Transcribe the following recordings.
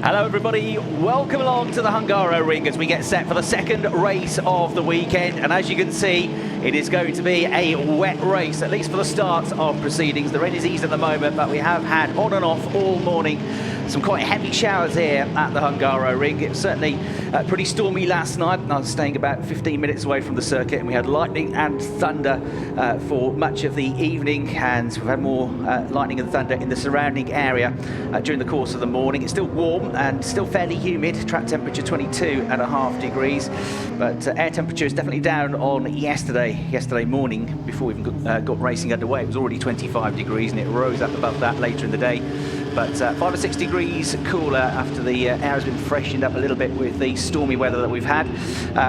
Hello everybody, welcome along to the Hungaroring as we get set for the second race of the weekend, and as you can see it is going to be a wet race, at least for the start of proceedings. The rain is eased at the moment, but we have had on and off all morning some quite heavy showers here at the Hungaroring. It was certainly pretty stormy last night. I was staying about 15 minutes away from the circuit, and we had lightning and thunder for much of the evening, and we've had more lightning and thunder in the surrounding area during the course of the morning. It's still warm and still fairly humid. Track temperature 22.5 degrees, but air temperature is definitely down on yesterday morning before we even got racing underway. It was already 25 degrees and it rose up above that later in the day. But 5 or 6 degrees cooler after the air has been freshened up a little bit with the stormy weather that we've had.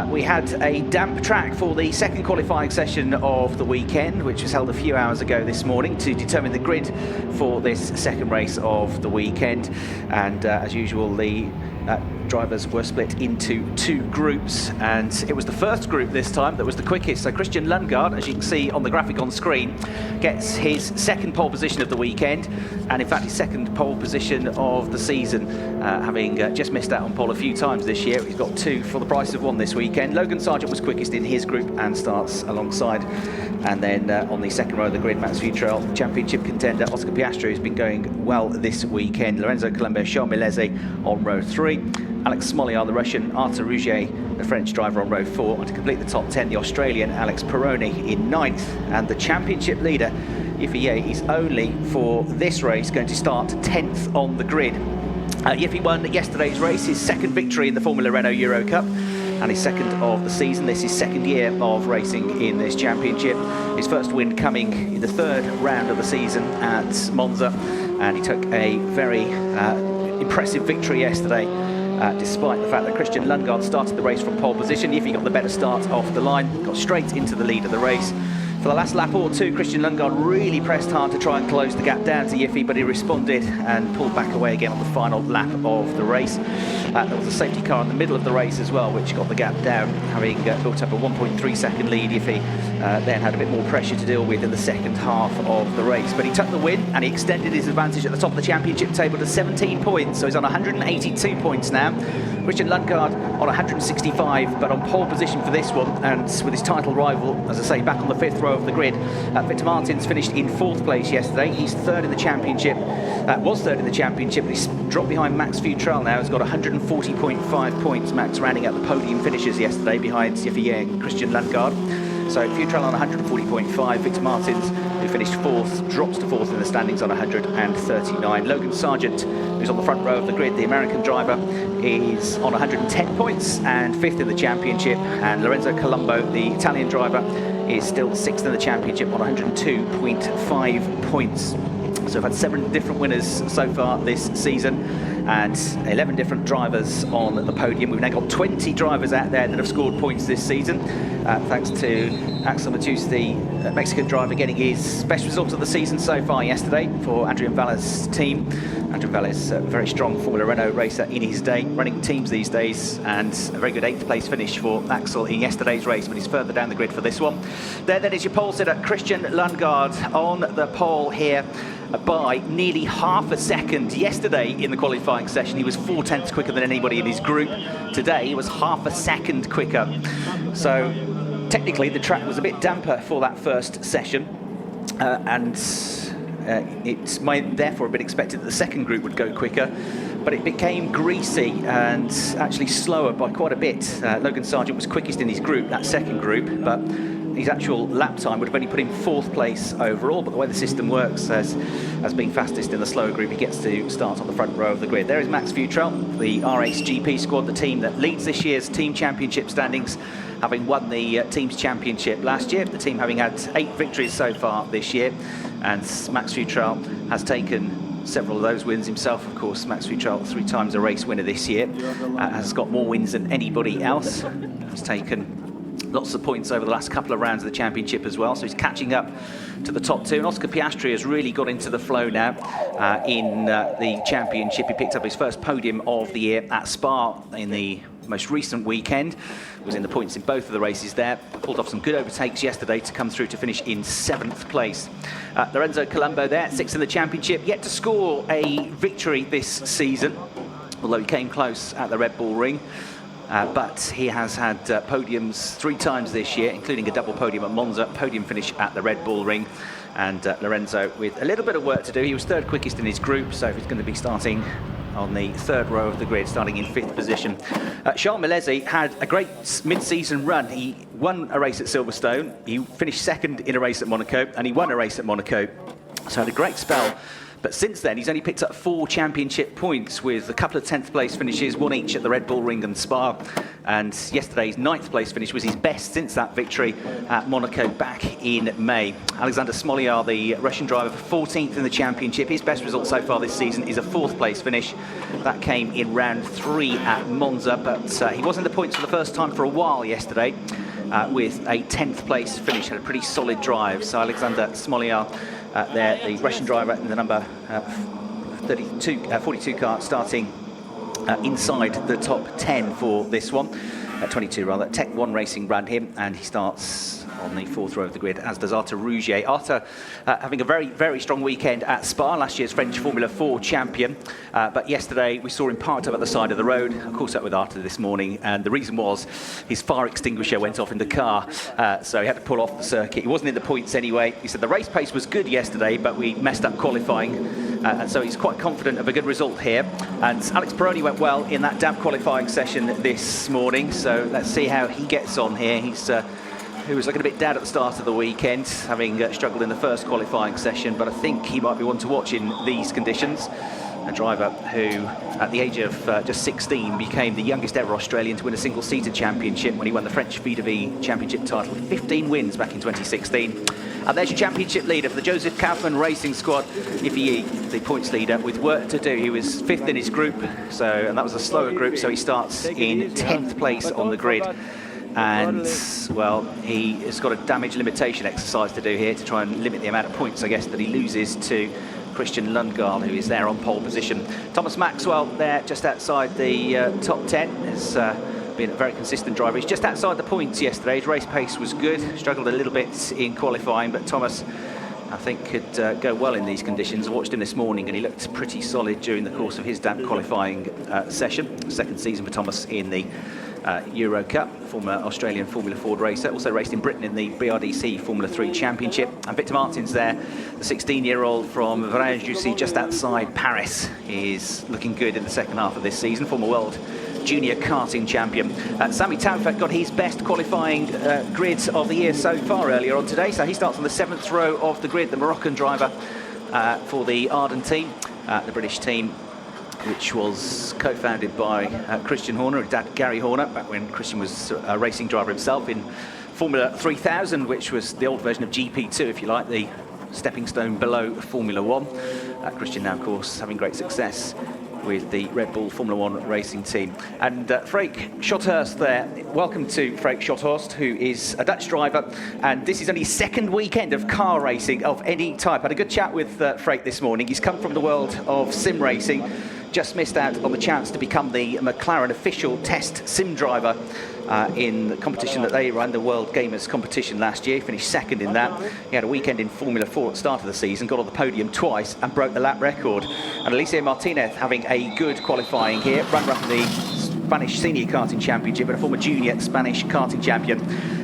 We had a damp track for the second qualifying session of the weekend, which was held a few hours ago this morning to determine the grid for this second race of the weekend. And as usual, the drivers were split into two groups, and it was the first group this time that was the quickest. So Christian Lundgaard, as you can see on the graphic on screen, gets his second pole position of the weekend, and in fact his second pole position of the season, having just missed out on pole a few times this year. He's got two for the price of one this weekend. Logan Sargent was quickest in his group and starts alongside. And then on the second row of the grid, Max Futrell, championship contender Oscar Piastri, has been going well this weekend. Lorenzo Colombo, Charles Milese on row 3. Alex Smolyar, the Russian, Arthur Rougier, the French driver, on row 4. And to complete the top 10, the Australian Alex Peroni in 9th. And the championship leader, Yiffy is only for this race going to start 10th on the grid. Yiffy won yesterday's race, his second victory in the Formula Renault Eurocup, and his second of the season. This is second year of racing in this championship. His first win coming in the third round of the season at Monza, and he took a very impressive victory yesterday, despite the fact that Christian Lundgaard started the race from pole position. Yiffy got the better start off the line, got straight into the lead of the race. For the last lap or two, Christian Lundgaard really pressed hard to try and close the gap down to Yiffy, but he responded and pulled back away again on the final lap of the race. There was a safety car in the middle of the race as well, which got the gap down, having built up a 1.3 second lead. Yiffy then had a bit more pressure to deal with in the second half of the race. But he took the win, and he extended his advantage at the top of the championship table to 17 points. So he's on 182 points now. Christian Lundgaard on 165, but on pole position for this one, and with his title rival, as I say, back on the 5th row of the grid. Victor Martins finished in 4th place yesterday. He's third in the championship, was third in the championship, but he's dropped behind Max Futrell now. He's got 140.5 points. Max rounding out the podium finishes yesterday behind Yiffy and Christian Lundgaard. So Futrell on 140.5, Victor Martins, who finished 4th, drops to 4th in the standings on 139. Logan Sargent, who's on the front row of the grid, the American driver, is on 110 points and 5th in the championship. And Lorenzo Colombo, the Italian driver, is still 6th in the championship on 102.5 points. So we've had 7 different winners so far this season, and 11 different drivers on the podium. We've now got 20 drivers out there that have scored points this season, thanks to Axel Matus, the Mexican driver, getting his best result of the season so far yesterday for Adrian Valle's team. Adrian Valle is a very strong Formula Renault racer in his day, running teams these days, and a very good 8th place finish for Axel in yesterday's race, but he's further down the grid for this one. There then is your pole sitter, Christian Lundgaard, on the pole here by nearly half a second. Yesterday in the qualifying session he was 4/10 quicker than anybody in his group. Today he was half a second quicker. So technically the track was a bit damper for that first session, and it might therefore have been expected that the second group would go quicker, but it became greasy and actually slower by quite a bit. Logan Sargent was quickest in his group, that second group, but his actual lap time would have only put him 4th place overall. But the way the system works, as being fastest in the slower group, he gets to start on the front row of the grid. There is Max Futrell, the R8 GP squad, the team that leads this year's team championship standings, having won the team's championship last year. The team having had 8 victories so far this year, and Max Futrell has taken several of those wins himself. Of course, Max Futrell, 3 times a race winner this year, has got more wins than anybody else. Has taken lots of points over the last couple of rounds of the championship as well, so he's catching up to the top 2. And Oscar Piastri has really got into the flow now in the championship. He picked up his first podium of the year at Spa in the most recent weekend. Was in the points in both of the races there. Pulled off some good overtakes yesterday to come through to finish in 7th place. Lorenzo Colombo there, 6th in the championship, yet to score a victory this season. although he came close at the Red Bull Ring. But he has had podiums 3 times this year, including a double podium at Monza, podium finish at the Red Bull Ring. And Lorenzo with a little bit of work to do. He was 3rd quickest in his group, so he's going to be starting on the 3rd row of the grid, starting in 5th position. Charles Milesi had a great mid-season run. He won a race at Silverstone, he finished 2nd in a race at Monaco, and he won a race at Monaco. So had a great spell. But since then, he's only picked up 4 championship points with a couple of 10th place finishes, 1 each at the Red Bull Ring and Spa. And yesterday's 9th place finish was his best since that victory at Monaco back in May. Alexander Smolyar, the Russian driver, 14th in the championship. His best result so far this season is a 4th place finish. That came in round 3 at Monza, but he was in the points for the first time for a while yesterday. With a 10th place finish, had a pretty solid drive. So Alexander Smolyar there, the Russian driver in the number 42 car, starting inside the top 10 for this one. 22 rather. Tech 1 Racing ran him, and he starts on the 4th row of the grid, as does Arthur Rougier. Arthur having a very, very strong weekend at Spa, last year's French Formula 4 champion. But yesterday we saw him parked up at the side of the road. I caught up with Arthur this morning, and the reason was his fire extinguisher went off in the car, so he had to pull off the circuit. He wasn't in the points anyway. He said the race pace was good yesterday, but we messed up qualifying, and so he's quite confident of a good result here. And Alex Peroni went well in that damp qualifying session this morning, so let's see how he gets on here. He was looking a bit dead at the start of the weekend, having struggled in the first qualifying session, but I think he might be one to watch in these conditions. A driver who, at the age of just 16, became the youngest ever Australian to win a single-seater championship when he won the French VW championship title with 15 wins back in 2016. And there's your championship leader for the Joseph Kaufmann Racing Squad, Iffy, the points leader, with work to do. He was 5th in his group, and that was a slower group, so he starts in 10th place on the grid. And, well, he has got a damage limitation exercise to do here to try and limit the amount of points, I guess, that he loses to Christian Lundgaard, who is there on pole position. Thomas Maxwell there just outside the top 10 has been a very consistent driver. He's just outside the points yesterday. His race pace was good, struggled a little bit in qualifying, but Thomas, I think, could go well in these conditions. I watched him this morning and he looked pretty solid during the course of his damp qualifying session. 2nd season for Thomas in the Eurocup, former Australian Formula Ford racer, also raced in Britain in the BRDC Formula 3 Championship. And Victor Martins there, the 16-year-old from Varennes-Jussy, just outside Paris, is looking good in the second half of this season, former world junior karting champion. Sami Taufik got his best qualifying grid of the year so far earlier on today, so he starts on the 7th row of the grid, the Moroccan driver for the Arden team, the British team, which was co-founded by Christian Horner, dad Gary Horner, back when Christian was a racing driver himself in Formula 3000, which was the old version of GP2, if you like, the stepping stone below Formula 1. Christian now, of course, having great success with the Red Bull Formula 1 racing team. And Freek Schothorst there, welcome to Freek Schothorst, who is a Dutch driver, and this is only his 2nd weekend of car racing of any type. I had a good chat with Freek this morning. He's come from the world of sim racing, just missed out on the chance to become the McLaren official test sim driver in the competition that they ran, the World Gamers competition last year. He finished 2nd in that. He had a weekend in Formula 4 at the start of the season, got on the podium twice and broke the lap record. And Alicia Martinez having a good qualifying here, runner-up in the Spanish Senior Karting Championship and a former junior Spanish karting champion.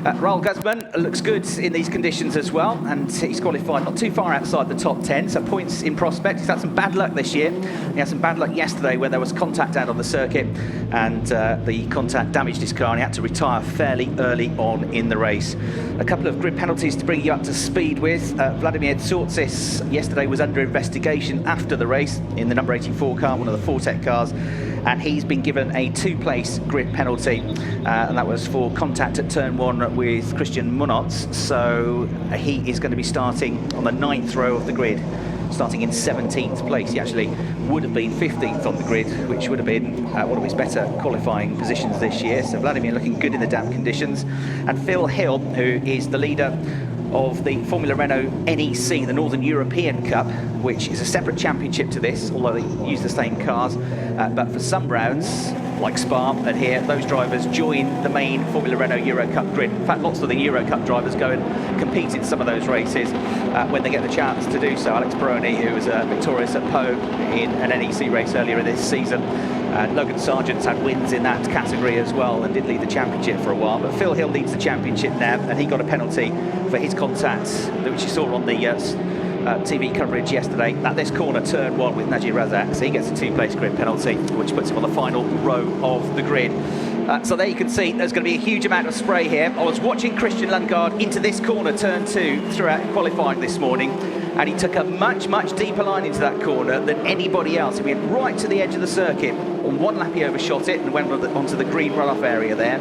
Raul Guzman looks good in these conditions as well, and he's qualified not too far outside the top 10, so points in prospect. He's had some bad luck this year. He had some bad luck yesterday where there was contact out on the circuit, and the contact damaged his car and he had to retire fairly early on in the race. A couple of grid penalties to bring you up to speed with. Vladimir Tsortsis yesterday was under investigation after the race in the number 84 car, one of the Fortec cars, and he's been given a 2-place grid penalty, and that was for contact at turn 1 with Christian Munotz. So he is going to be starting on the 9th row of the grid, starting in 17th place. He actually would have been 15th on the grid, which would have been one of his better qualifying positions this year. So Vladimir looking good in the damp conditions. And Phil Hill, who is the leader of the Formula Renault NEC, the Northern European Cup, which is a separate championship to this, although they use the same cars. But for some rounds, like Spa and here, those drivers join the main Formula Renault Eurocup grid. In fact, lots of the Eurocup drivers go and compete in some of those races when they get the chance to do so. Alex Peroni, who was victorious at Pau in an NEC race earlier this season. Logan Sargent's had wins in that category as well and did lead the championship for a while. But Phil Hill leads the championship now, and he got a penalty for his contact, which you saw on the TV coverage yesterday at this corner, turn 1 with Najib Razak. So he gets a 2-place grid penalty, which puts him on the final row of the grid. So there you can see there's going to be a huge amount of spray here. I was watching Christian Lundgaard into this corner, turn 2, throughout qualifying this morning, and he took a much, much deeper line into that corner than anybody else. He went right to the edge of the circuit. On one lap he overshot it and went onto the green runoff area there.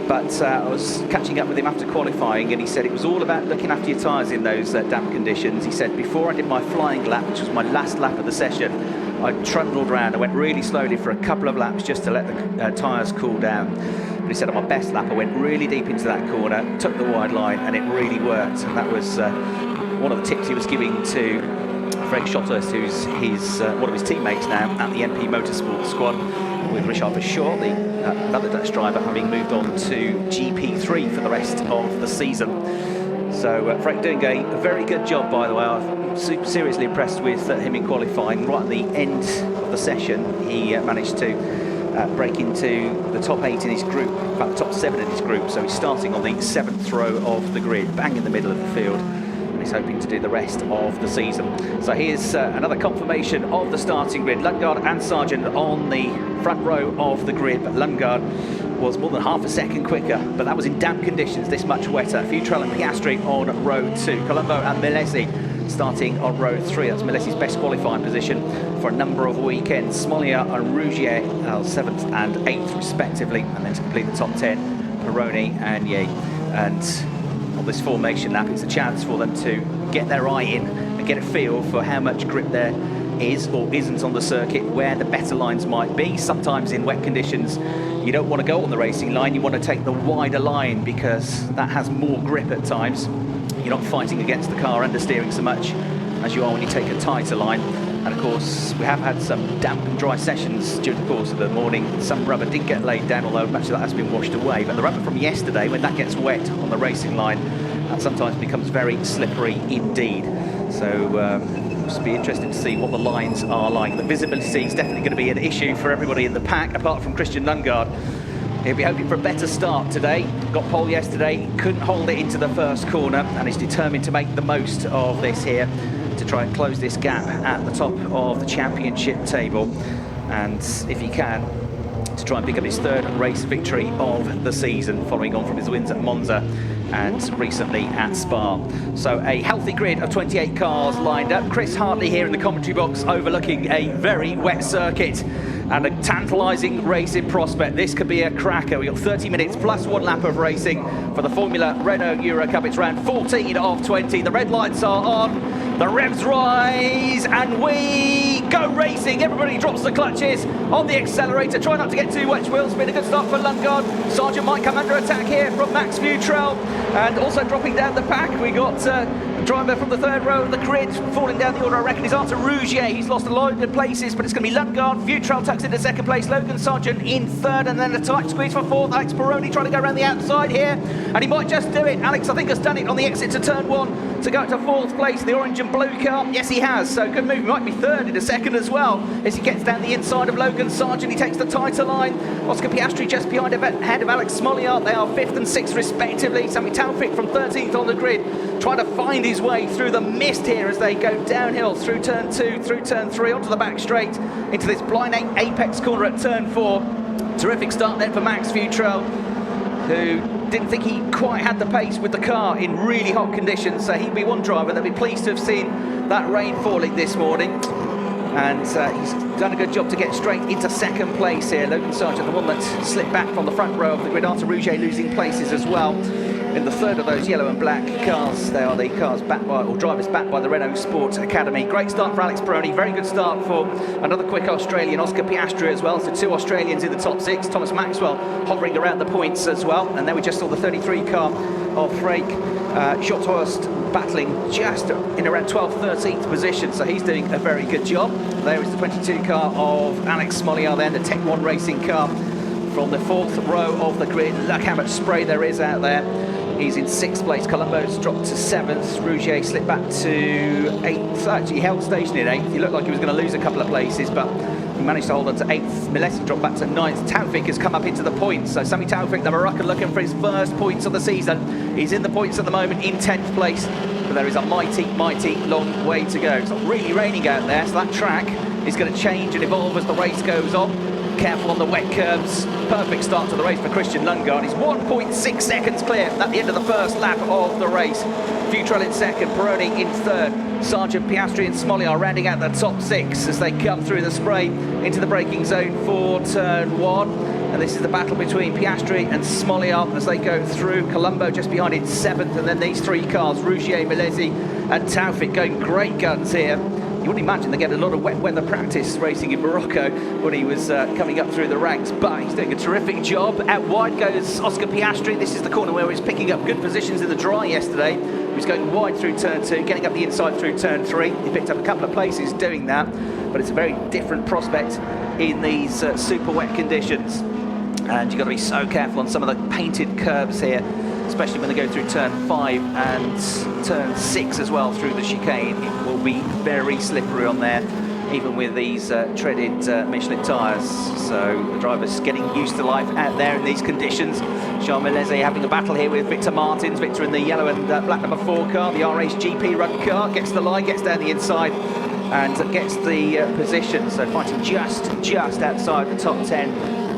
But I was catching up with him after qualifying, and he said it was all about looking after your tyres in those damp conditions. He said, before I did my flying lap, which was my last lap of the session, I trundled around. I went really slowly for a couple of laps just to let the tyres cool down. But he said on my best lap, I went really deep into that corner, took the wide line, and it really worked. And that was one of the tips he was giving to Frank Schotters, who's one of his teammates now at the MP Motorsport squad, with Richard Verschoor, the another Dutch driver, having moved on to GP3 for the rest of the season. So Frank doing a very good job, by the way. I'm seriously impressed with him in qualifying. Right at the end of the session, he managed to break into the top 8 in his group, in fact the top 7 in his group. So he's starting on the 7th row of the grid, bang in the middle of the field. He's hoping to do the rest of the season. So here's another confirmation of the starting grid. Lundgaard and Sargent on the front row of the grid, but Lundgaard was more than half a second quicker, but that was in damp conditions, this much wetter. Futrell and Piastri on row 2. Colombo and Milesi starting on row 3. That's Milesi's best qualifying position for a number of weekends. Smollier and Rougier, 7th and 8th respectively, and then to complete the top 10, Peroni and Ye. And on this formation lap, it's a chance for them to get their eye in and get a feel for how much grip there is or isn't on the circuit, where the better lines might be. Sometimes in wet conditions you don't want to go on the racing line, you want to take the wider line because that has more grip at times. You're not fighting against the car understeering so much as you are when you take a tighter line. And of course we have had some damp and dry sessions during the course of the morning. Some rubber did get laid down, although much of that has been washed away. But the rubber from yesterday, when that gets wet on the racing line, that sometimes becomes very slippery indeed. So just be interested to see what the lines are like. The visibility is definitely going to be an issue for everybody in the pack, apart from Christian Lundgaard. He'll be hoping for a better start today. Got pole yesterday, couldn't hold it into the first corner, and is determined to make the most of this here to try and close this gap at the top of the championship table. And if he can, to try and pick up his 3rd race victory of the season, following on from his wins at Monza and recently at Spa. So a healthy grid of 28 cars lined up. Chris Hartley here in the commentary box overlooking a very wet circuit and a tantalising racing prospect. This could be a cracker. We've got 30 minutes plus 1 lap of racing for the Formula Renault Eurocup. It's round 14 of 20. The red lights are on, the revs rise, and we go racing. Everybody drops the clutches on the accelerator. Try not to get too wet, Will. It's been a good start for Lundgaard. Sargent might come under attack here from Max Futrell. And also dropping down the pack, we got a driver from the 3rd row of the grid falling down the order. I reckon he's Arthur Rougier. He's lost a lot of places, but it's going to be Lundgaard. Futrell tucks into 2nd place. Logan Sargent in 3rd, and then a tight squeeze for 4th. Alex Peroni trying to go around the outside here, and he might just do it. Alex, I think, has done it on the exit to turn 1 to go up to 4th place. The orange and blue car. Yes, he has. So good move. He might be 3rd in a second as well as he gets down the inside of Logan Sargent. He takes the tighter line. Oscar Piastri just behind ahead of Alex Smollier. They are 5th and 6th respectively. Sammy Taufik from 13th on the grid, trying to find his way through the mist here as they go downhill through turn 2, through turn 3, onto the back straight, into this blind apex corner at turn 4. Terrific start then for Max Futrell, who didn't think he quite had the pace with the car in really hot conditions. So he'd be one driver that'd be pleased to have seen that rain falling this morning. And he's done a good job to get straight into 2nd place here. Logan Sargent, the one that slipped back from the front row of the grid. Arthur Rougier losing places as well. In the 3rd of those yellow and black cars, they are the cars backed by, or drivers backed by the Renault Sport Academy. Great start for Alex Peroni, very good start for another quick Australian, Oscar Piastri as well. So 2 Australians in the top 6. Thomas Maxwell hovering around the points as well. And then we just saw the 33 car of Frank Schothorst battling just in around 12th, 13th position, so he's doing a very good job. There is the 22 car of Alex Smoliar, then the Tech 1 Racing car from the 4th row of the grid. Look how much spray there is out there. He's in 6th place. Colombo's dropped to 7th. Rougier slipped back to 8th. Actually held station in 8th. He looked like he was going to lose a couple of places, but he managed to hold on to 8th. Milesi dropped back to 9th. Taufik has come up into the points. So Sami Taufik, the Moroccan, looking for his first points of the season. He's in the points at the moment in 10th place. But there is a mighty, mighty long way to go. It's not really raining out there, so that track is going to change and evolve as the race goes on. Careful on the wet curbs. Perfect start to the race for Christian Lundgaard. He's 1.6 seconds clear at the end of the first lap of the race. Futrell in second, Peroni in third. Sargent, Piastri and Smoliar rounding out the top 6 as they come through the spray into the braking zone for turn 1. And this is the battle between Piastri and Smoliar as they go through. Colombo just behind in 7th, and then these 3 cars, Rougier, Milesi and Taufik, going great guns here. You wouldn't imagine they get a lot of wet weather practice racing in Morocco when he was coming up through the ranks, but he's doing a terrific job. Out wide goes Oscar Piastri. This is the corner where he was picking up good positions in the dry yesterday. He was going wide through turn 2, getting up the inside through turn 3. He picked up a couple of places doing that, but it's a very different prospect in these super wet conditions. And you've got to be so careful on some of the painted curbs here, especially when they go through turn 5 and turn 6 as well through the chicane. It will be very slippery on there, even with these treaded Michelin tyres. So the driver's getting used to life out there in these conditions. Charles Milesi having a battle here with Victor Martins. Victor in the yellow and black number 4 car, the RH GP run car, gets the line, gets down the inside and gets the position. So fighting just outside the top 10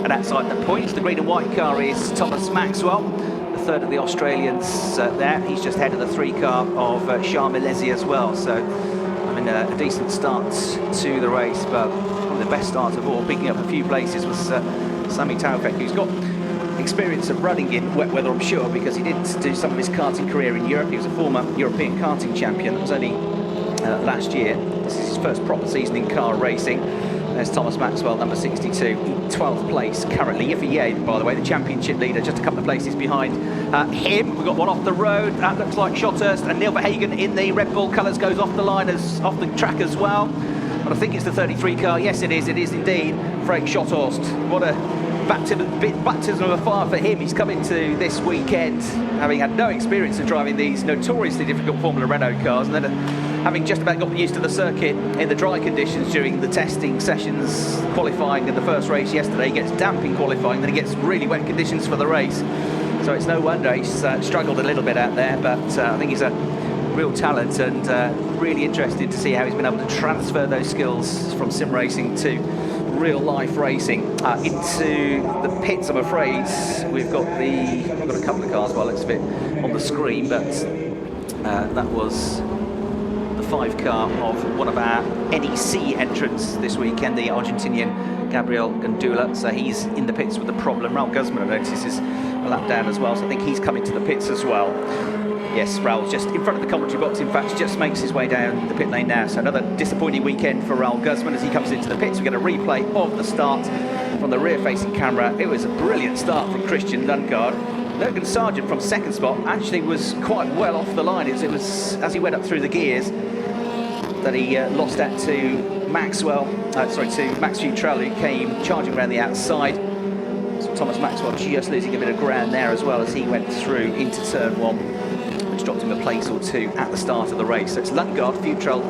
and outside the points. The green and white car is Thomas Maxwell, third of the Australians there. He's just ahead of the 3 car of Charles Milesi as well. So I mean a decent start to the race, but the best start of all, picking up a few places, was Sami Taufik, who's got experience of running in wet weather, I'm sure, because he did do some of his karting career in Europe. He was a former European karting champion. That was only last year. This is his first proper season in car racing. There's Thomas Maxwell, number 62, in 12th place currently. Yifei, by the way, the championship leader, just a couple of places behind him. We've got one off the road. That looks like Schothorst, and Neil Verhagen in the Red Bull colours goes off the line, off the track as well. But I think it's the 33 car. Yes, it is indeed Frank Schothorst. What a baptism of fire for him. He's come into this weekend having had no experience of driving these notoriously difficult Formula Renault cars, and then having just about got used to the circuit in the dry conditions during the testing sessions, qualifying in the first race yesterday. He gets damp in qualifying, then he gets really wet conditions for the race. So it's no wonder he's struggled a little bit out there, but I think he's a real talent, and really interesting to see how he's been able to transfer those skills from sim racing to real life racing into the pits. I'm afraid we've got a couple of cars by the looks of it on the screen, but that was the 5 car of one of our NEC entrants this weekend, the Argentinian Gabriel Gandula. So he's in the pits with a problem. Raul Guzman, I notice, is a lap down as well, so I think he's coming to the pits as well. Yes, Raul's just in front of the commentary box. In fact, just makes his way down the pit lane now. So another disappointing weekend for Raul Guzman as he comes into the pits. We get a replay of the start from the rear-facing camera. It was a brilliant start from Christian Lundgaard. Logan Sargent from second spot actually was quite well off the line. It was as he went up through the gears that he lost that to to Max Futrell, who came charging around the outside. So Thomas Maxwell just losing a bit of ground there as well as he went through into turn 1, which dropped him a place or 2 at the start of the race. So it's Lundgaard, Futrell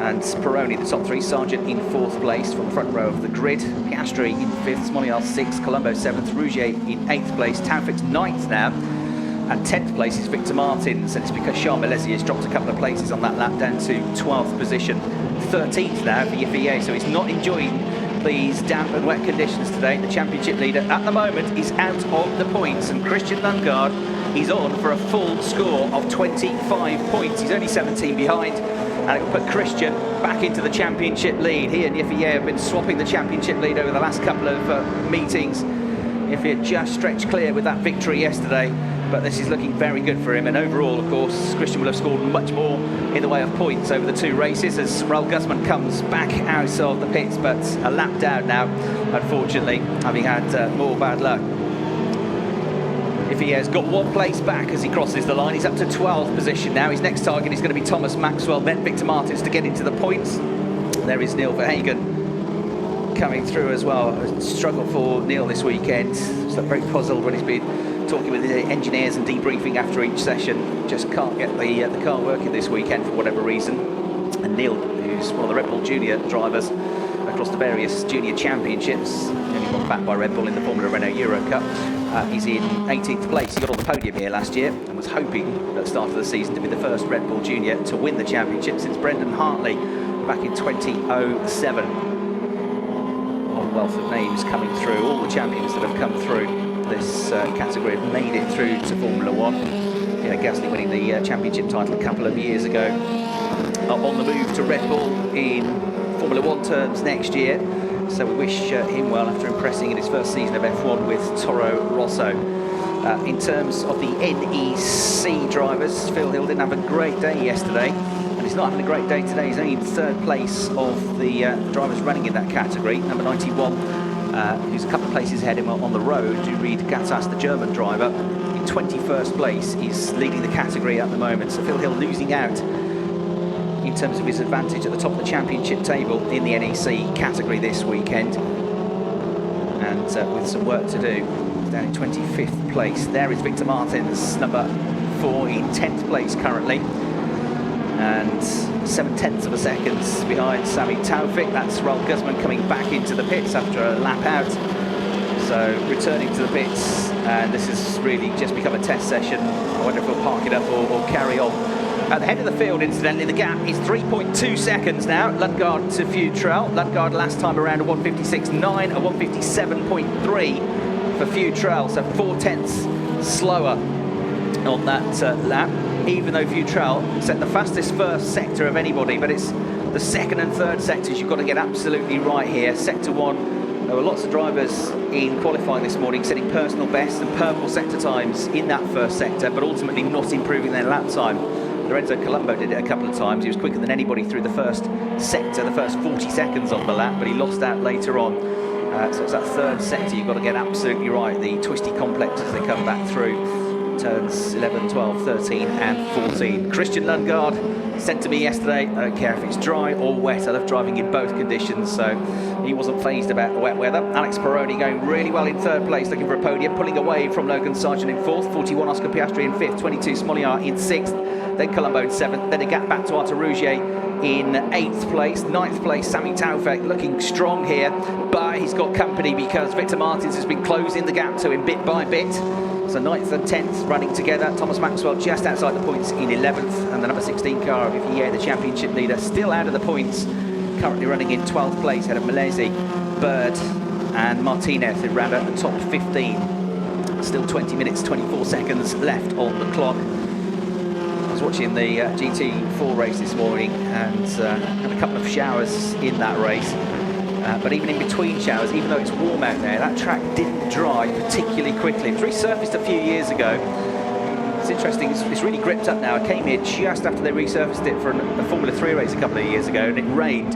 and Peroni, the top 3. Sargent in 4th place from the front row of the grid. Piastri in 5th, Smoliar 6th, Colombo 7th, Rougier in 8th place. Taufik's 9th now. And 10th place is Victor Martins, and it's because Charles Milesi has dropped a couple of places on that lap down to 12th position. 13th now for Yifei, so he's not enjoying these damp and wet conditions today. The championship leader at the moment is out of the points, and Christian Lundgaard is on for a full score of 25 points. He's only 17 behind, and it will put Christian back into the championship lead. He and Yifei have been swapping the championship lead over the last couple of meetings. Yifei had just stretched clear with that victory yesterday, but this is looking very good for him. And overall, of course, Christian will have scored much more in the way of points over the 2 races as Raul Guzman comes back out of the pits, but a lap down now, unfortunately, having had more bad luck. if he has got one place back as he crosses the line. He's up to 12th position now. His next target is going to be Thomas Maxwell, then Victor Martins to get into the points. There is Neil Verhagen coming through as well. A struggle for Neil this weekend. He's very puzzled when he's been talking with the engineers and debriefing after each session. Just can't get the car working this weekend for whatever reason. And Neil, who's one of the Red Bull Junior drivers across the various junior championships, only one back by Red Bull in the Formula Renault Eurocup. He's in 18th place. He got on the podium here last year and was hoping at the start of the season to be the first Red Bull Junior to win the championship since Brendan Hartley back in 2007. A wealth of names coming through. All the champions that have come through this category have made it through to Formula One. Gasly winning the championship title a couple of years ago. On the move to Red Bull in Formula One terms next year. So we wish him well after impressing in his first season of F1 with Toro Rosso. In terms of the NEC drivers, Phil Hill didn't have a great day yesterday, and he's not having a great day today. He's only in third place of the drivers running in that category. Number 91, who's a couple of places ahead of him on the road, Reid Gattas, the German driver, in 21st place. He's leading the category at the moment. So Phil Hill losing out in terms of his advantage at the top of the championship table in the NEC category this weekend, and with some work to do. Down in 25th place. There is Victor Martins, number 4, in 10th place currently, and 7/10 of a second behind Sami Taufik. That's Raul Guzman coming back into the pits after a lap out, so returning to the pits, and this has really just become a test session. I wonder if we'll park it up or carry on. At the head of the field, incidentally, the gap is 3.2 seconds now. Lundgaard to Futrell. Lundgaard last time around a 1:56.9, a 1:57.3 for Futrell, so 4/10 slower on that lap. Even though Futrell set the fastest first sector of anybody, but it's the second and third sectors you've got to get absolutely right here. Sector 1, there were lots of drivers in qualifying this morning setting personal bests and purple sector times in that first sector, but ultimately not improving their lap time. Lorenzo Colombo did it a couple of times. He was quicker than anybody through the first sector, the first 40 seconds of the lap, but he lost out later on. So it's that third sector you've got to get absolutely right. The twisty complex as they come back through. Turns 11, 12, 13 and 14. Christian Lundgaard said to me yesterday, I don't care if it's dry or wet, I love driving in both conditions, so he wasn't fazed about the wet weather. Alex Peroni going really well in third place, looking for a podium, pulling away from Logan Sargent in fourth, 41 Oscar Piastri in fifth, 22 Smoliar in sixth, then Colombo in seventh, then a gap back to Arthur Rougier in 8th place. 9th place, Sami Taufik looking strong here, but he's got company because Victor Martins has been closing the gap to him bit by bit. So 9th and 10th running together. Thomas Maxwell just outside the points in 11th, and the number 16 car of Vivier, the championship leader, still out of the points, currently running in 12th place ahead of Malesi, Bird and Martinez in round out the top 15. Still 20 minutes, 24 seconds left on the clock. I was watching the GT4 race this morning and had a couple of showers in that race. But even in between showers, even though it's warm out there, that track didn't dry particularly quickly. It was resurfaced a few years ago. It's interesting, it's really gripped up now. I came here just after they resurfaced it for a Formula 3 race a couple of years ago, and it rained,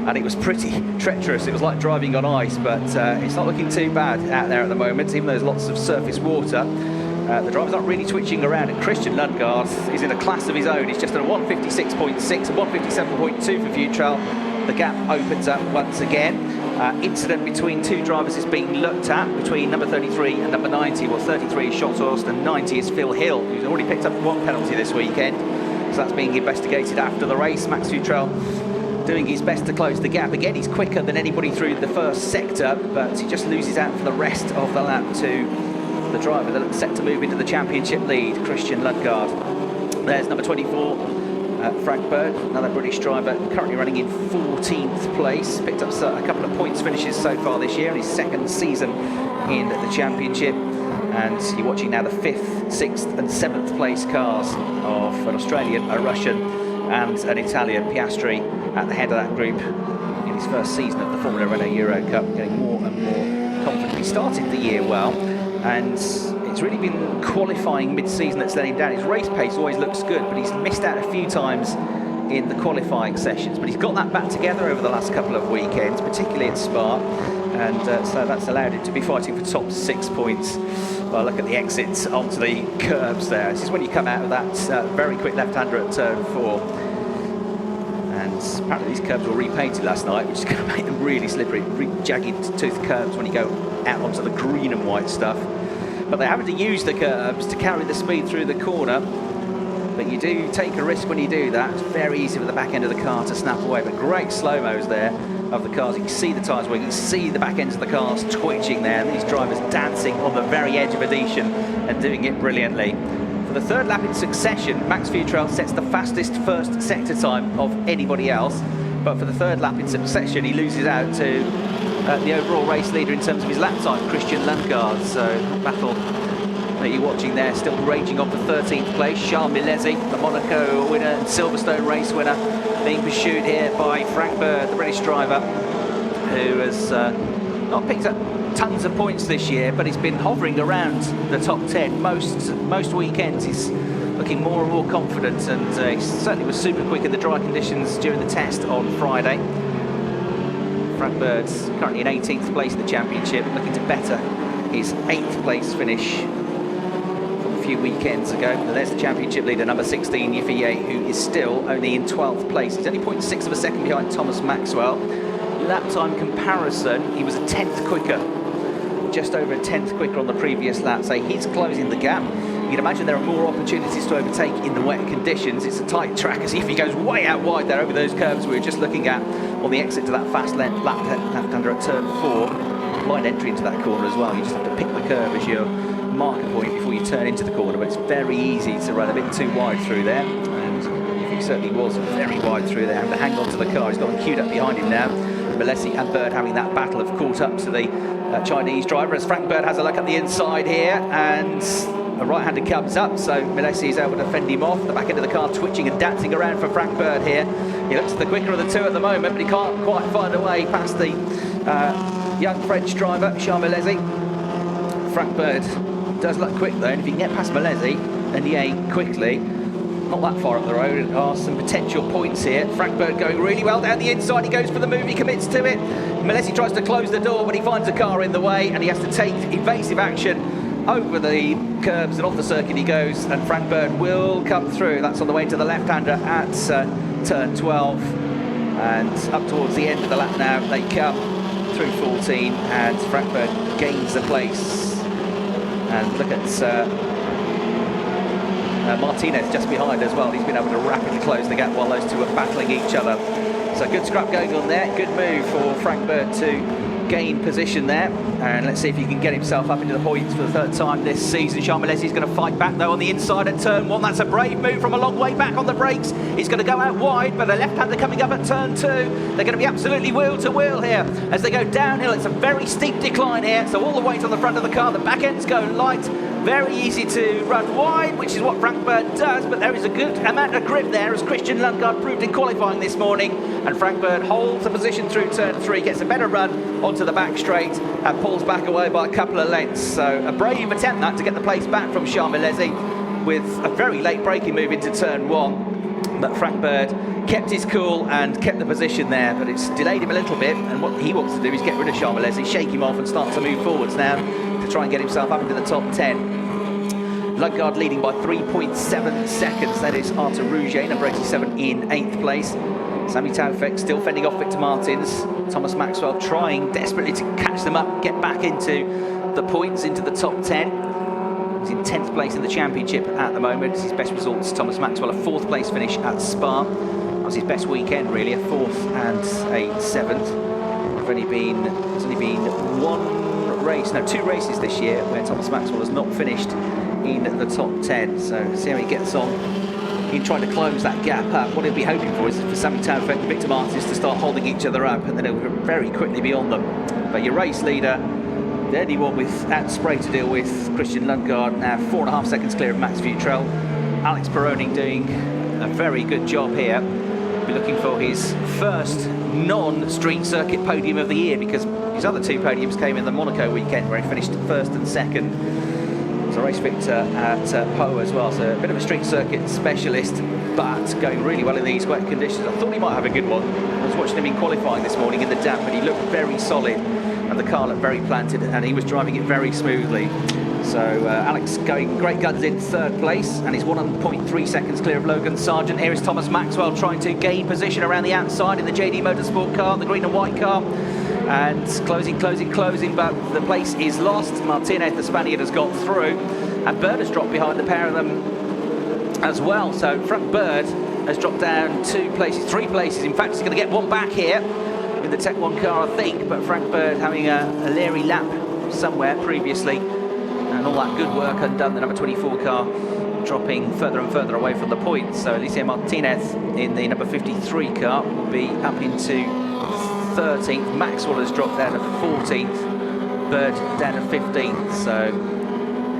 and it was pretty treacherous. It was like driving on ice, but it's not looking too bad out there at the moment, even though there's lots of surface water. The driver's not really twitching around, and Christian Lundgaard is in a class of his own. He's just at a 1:56.6, a 1:57.2 for Futrell. The gap opens up once again. Incident between two drivers is being looked at, between number 33 and number 90. Well, 33 is Schotthorst and 90 is Phil Hill, who's already picked up one penalty this weekend. So that's being investigated after the race. Max Futrell doing his best to close the gap. Again, he's quicker than anybody through the first sector, but he just loses out for the rest of the lap to the driver that looks set to move into the championship lead, Christian Lundgaard. There's number 24. Frank Bird, another British driver, currently running in 14th place. Picked up a couple of points finishes so far this year in his second season in the championship. And you're watching now the 5th, 6th and 7th place cars of an Australian, a Russian and an Italian. Piastri at the head of that group in his first season of the Formula Renault Eurocup, getting more and more confident. He started the year well, and it's really been qualifying mid-season that's let him down. His race pace always looks good, but he's missed out a few times in the qualifying sessions. But he's got that back together over the last couple of weekends, particularly at Spa, and so that's allowed him to be fighting for top 6 points Well, look at the exits onto the curbs there. This is when you come out of that very quick left-hander at turn 4. And apparently these curbs were repainted last night, which is going to make them really slippery, really jagged tooth curbs when you go out onto the green and white stuff. But they're having to use the curbs to carry the speed through the corner. But you do take a risk when you do that. It's very easy for the back end of the car to snap away. But great slow-mos there of the cars. You can see the tyres working, you can see the back ends of the cars twitching there. And these drivers dancing on the very edge of adhesion and doing it brilliantly. For the third lap in succession, Max Futrell sets the fastest first sector time of anybody else. But for the third lap in succession, he loses out to the overall race leader in terms of his lap time, Christian Lundgaard. So battle that you're watching there, still raging on for 13th place. Charles Milesi, the Monaco winner and Silverstone race winner, being pursued here by Frank Bird, the British driver, who has not picked up tons of points this year, but he's been hovering around the top 10 most weekends. He's looking more and more confident, and he certainly was super quick in the dry conditions during the test on Friday. Frank Bird's currently in 18th place in the championship, looking to better his 8th place finish from a few weekends ago. And there's the championship leader, number 16, Yifei, who is still only in 12th place. He's only 0.6 of a second behind Thomas Maxwell. Lap time comparison, he was a 10th quicker, just over a 10th quicker on the previous lap, so he's closing the gap. You can imagine there are more opportunities to overtake in the wet conditions. It's a tight track, as if he goes way out wide there over those curves we were just looking at on the exit to that fast left-hander at turn 4. Blind entry into that corner as well. You just have to pick the curve as your marker point before you turn into the corner, but it's very easy to run a bit too wide through there. And he certainly was very wide through there, having to hang on to the car. He's got them queued up behind him now. Milesi and Bird having that battle have caught up to the Chinese driver, as Frank Bird has a look at the inside here, and a right-hander comes up, so Milesi is able to fend him off. The back end of the car twitching and dancing around for Frank Bird here. He looks the quicker of the two at the moment, but he can't quite find a way past the young French driver, Charles Milesi. Frank Bird does look quick though, and if he can get past Milesi and Ye quickly, not that far up the road, are some potential points here. Frank Bird going really well down the inside. He goes for the move, he commits to it. Milesi tries to close the door, but he finds a car in the way, and he has to take evasive action over the curbs, and off the circuit he goes, and Frank Bird will come through. That's on the way to the left-hander at turn 12, and up towards the end of the lap now they come through 14, and Frank Bird gains the place. And look at Martinez just behind as well. He's been able to rapidly close the gap while those two are battling each other. So good scrap going on there. Good move for Frank Bird to gain position there. And let's see if he can get himself up into the points for the third time this season. Charles Milesi is going to fight back though on the inside at turn 1. That's a brave move from a long way back on the brakes. He's going to go out wide, but a left-hander coming up at turn 2. They're going to be absolutely wheel to wheel here as they go downhill. It's a very steep decline here, so all the weight on the front of the car. The back end's going light. Very easy to run wide, which is what Frank Bird does, but there is a good amount of grip there, as Christian Lundgaard proved in qualifying this morning. And Frank Bird holds the position through turn 3, gets a better run onto the back straight, and pulls back away by a couple of lengths. So a brave attempt that to get the place back from Charles Milesi with a very late braking move into turn 1. But Frank Bird kept his cool and kept the position there, but it's delayed him a little bit, and what he wants to do is get rid of Charles Milesi, shake him off and start to move forwards now to try and get himself up into the top 10. Lundgaard leading by 3.7 seconds. That is Artur Rouget, number 87, in 8th place. Sami Taufik still fending off Victor Martins. Thomas Maxwell trying desperately to catch them up, get back into the points, into the top 10. He's in 10th place in the championship at the moment. His best results, Thomas Maxwell, a 4th place finish at Spa. That was his best weekend, really, a 4th and a 7th. There's only been two races this year where Thomas Maxwell has not finished in the top 10, so see how he gets on in trying to close that gap up. What he'll be hoping for is for Sami Taufik and Victor Martins to start holding each other up, and then he'll very quickly be on them. But your race leader, the only one without spray to deal with, Christian Lundgaard, now 4.5 seconds clear of Max Futrell. Alex Peroni doing a very good job here. We'll be looking for his first non-street circuit podium of the year, because his other 2 podiums came in the Monaco weekend where he finished 1st and 2nd. So race victor at Po as well, so a bit of a street circuit specialist, but going really well in these wet conditions. I thought he might have a good one. I was watching him in qualifying this morning in the damp, but he looked very solid and the car looked very planted, and he was driving it very smoothly. So Alex going great guns in third place, and he's 1.3 seconds clear of Logan Sargent. Here is Thomas Maxwell trying to gain position around the outside in the JD Motorsport car, the green and white car, and closing, but the place is lost. Martinez, the Spaniard, has got through, and Bird has dropped behind the pair of them as well. So Frank Bird has dropped down 2 places, 3 places. In fact, he's going to get one back here with the Tech 1 car, I think, but Frank Bird having a leery lap somewhere previously, and all that good work undone. The number 24 car dropping further and further away from the points. So Alicia Martinez in the number 53 car will be up into 13th. Maxwell has dropped down to 14th. Bird down to 15th. So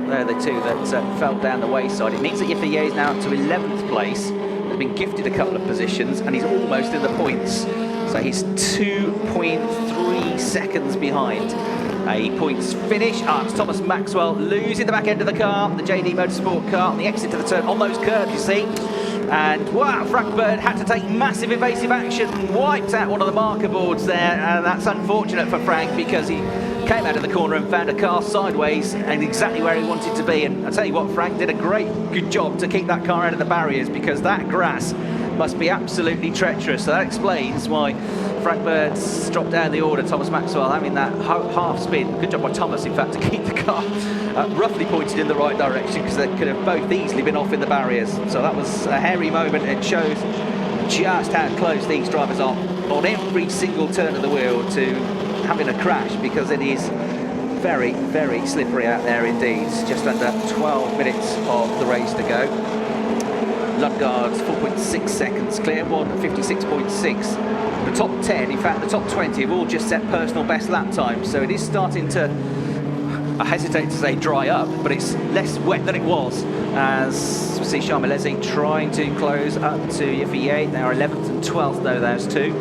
they're the two that fell down the wayside. It means that Yifei is now up to 11th place. Has been gifted a couple of positions, and he's almost in the points. So he's 2.3 seconds behind a points finish. It's Thomas Maxwell losing the back end of the car, the JD Motorsport car, on the exit to the turn on those curves, you see. And wow, Frank Bird had to take massive evasive action, wiped out one of the marker boards there, and that's unfortunate for Frank because he came out of the corner and found a car sideways and exactly where he wanted to be. And I tell you what, Frank did a good job to keep that car out of the barriers, because that grass must be absolutely treacherous. So that explains why Frank Bird's dropped down the order. Thomas Maxwell having that half spin. Good job by Thomas, in fact, to keep the car roughly pointed in the right direction, because they could have both easily been off in the barriers. So that was a hairy moment. It shows just how close these drivers are on every single turn of the wheel to having a crash, because it is very, very slippery out there indeed. Just under 12 minutes of the race to go. Lundgaard's 4.6 seconds clear, 1:56.6. The top 10, in fact the top 20, have all just set personal best lap times, so it is starting to, I hesitate to say dry up, but it's less wet than it was, as we see Charmelezi trying to close up to Yifei. They are 11th and 12th though, those two.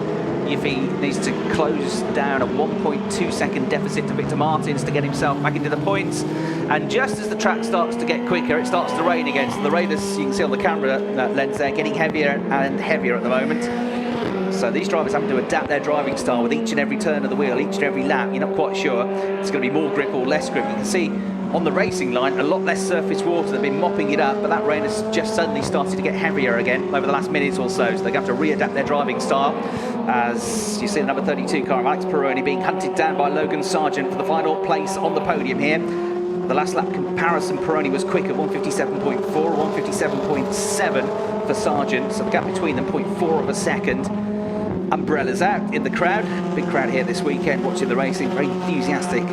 Yifei needs to close down a 1.2 second deficit to Victor Martins to get himself back into the points. And just as the track starts to get quicker, it starts to rain again. So the rain, as you can see on the camera lens there, getting heavier and heavier at the moment. So these drivers having to adapt their driving style with each and every turn of the wheel, each and every lap. You're not quite sure it's going to be more grip or less grip. You can see on the racing line a lot less surface water. They've been mopping it up, but that rain has just suddenly started to get heavier again over the last minute or so. So they're going to have to readapt their driving style. As you see the number 32 car of Alex Peroni being hunted down by Logan Sargent for the final place on the podium here. The last lap comparison, Peroni was quicker, 1:57.4, 1:57.7 for Sargent. So the gap between them, 0.4 of a second. Umbrellas out in the crowd. Big crowd here this weekend watching the racing. Very enthusiastic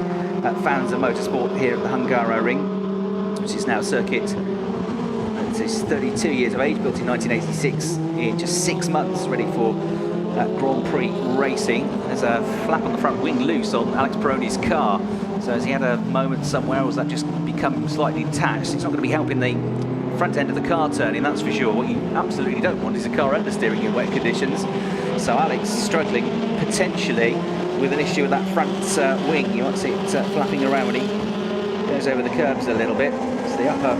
fans of motorsport here at the Hungaroring, which is now a circuit. He's 32 years of age, built in 1986, in just 6 months, ready for Grand Prix racing. There's a flap on the front wing loose on Alex Peroni's car. So has he had a moment somewhere, or has that just become slightly detached? It's not going to be helping the front end of the car turning, that's for sure. What you absolutely don't want is a car understeering in wet conditions. So Alex struggling potentially with an issue with that front wing. You might see it flapping around when he goes over the curbs a little bit. It's the upper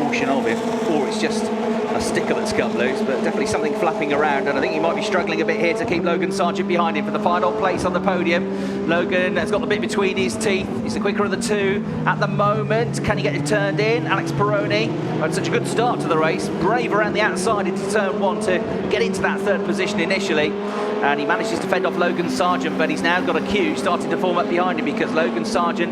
portion of it, or it's just a sticker that's come loose, but definitely something flapping around, and I think he might be struggling a bit here to keep Logan Sargent behind him for the final place on the podium. Logan has got the bit between his teeth. He's the quicker of the two at the moment. Can he get it turned in? Alex Peroni had such a good start to the race, brave around the outside into turn 1 to get into that third position initially, and he manages to fend off Logan Sargent, but he's now got a queue starting to form up behind him, because Logan Sargent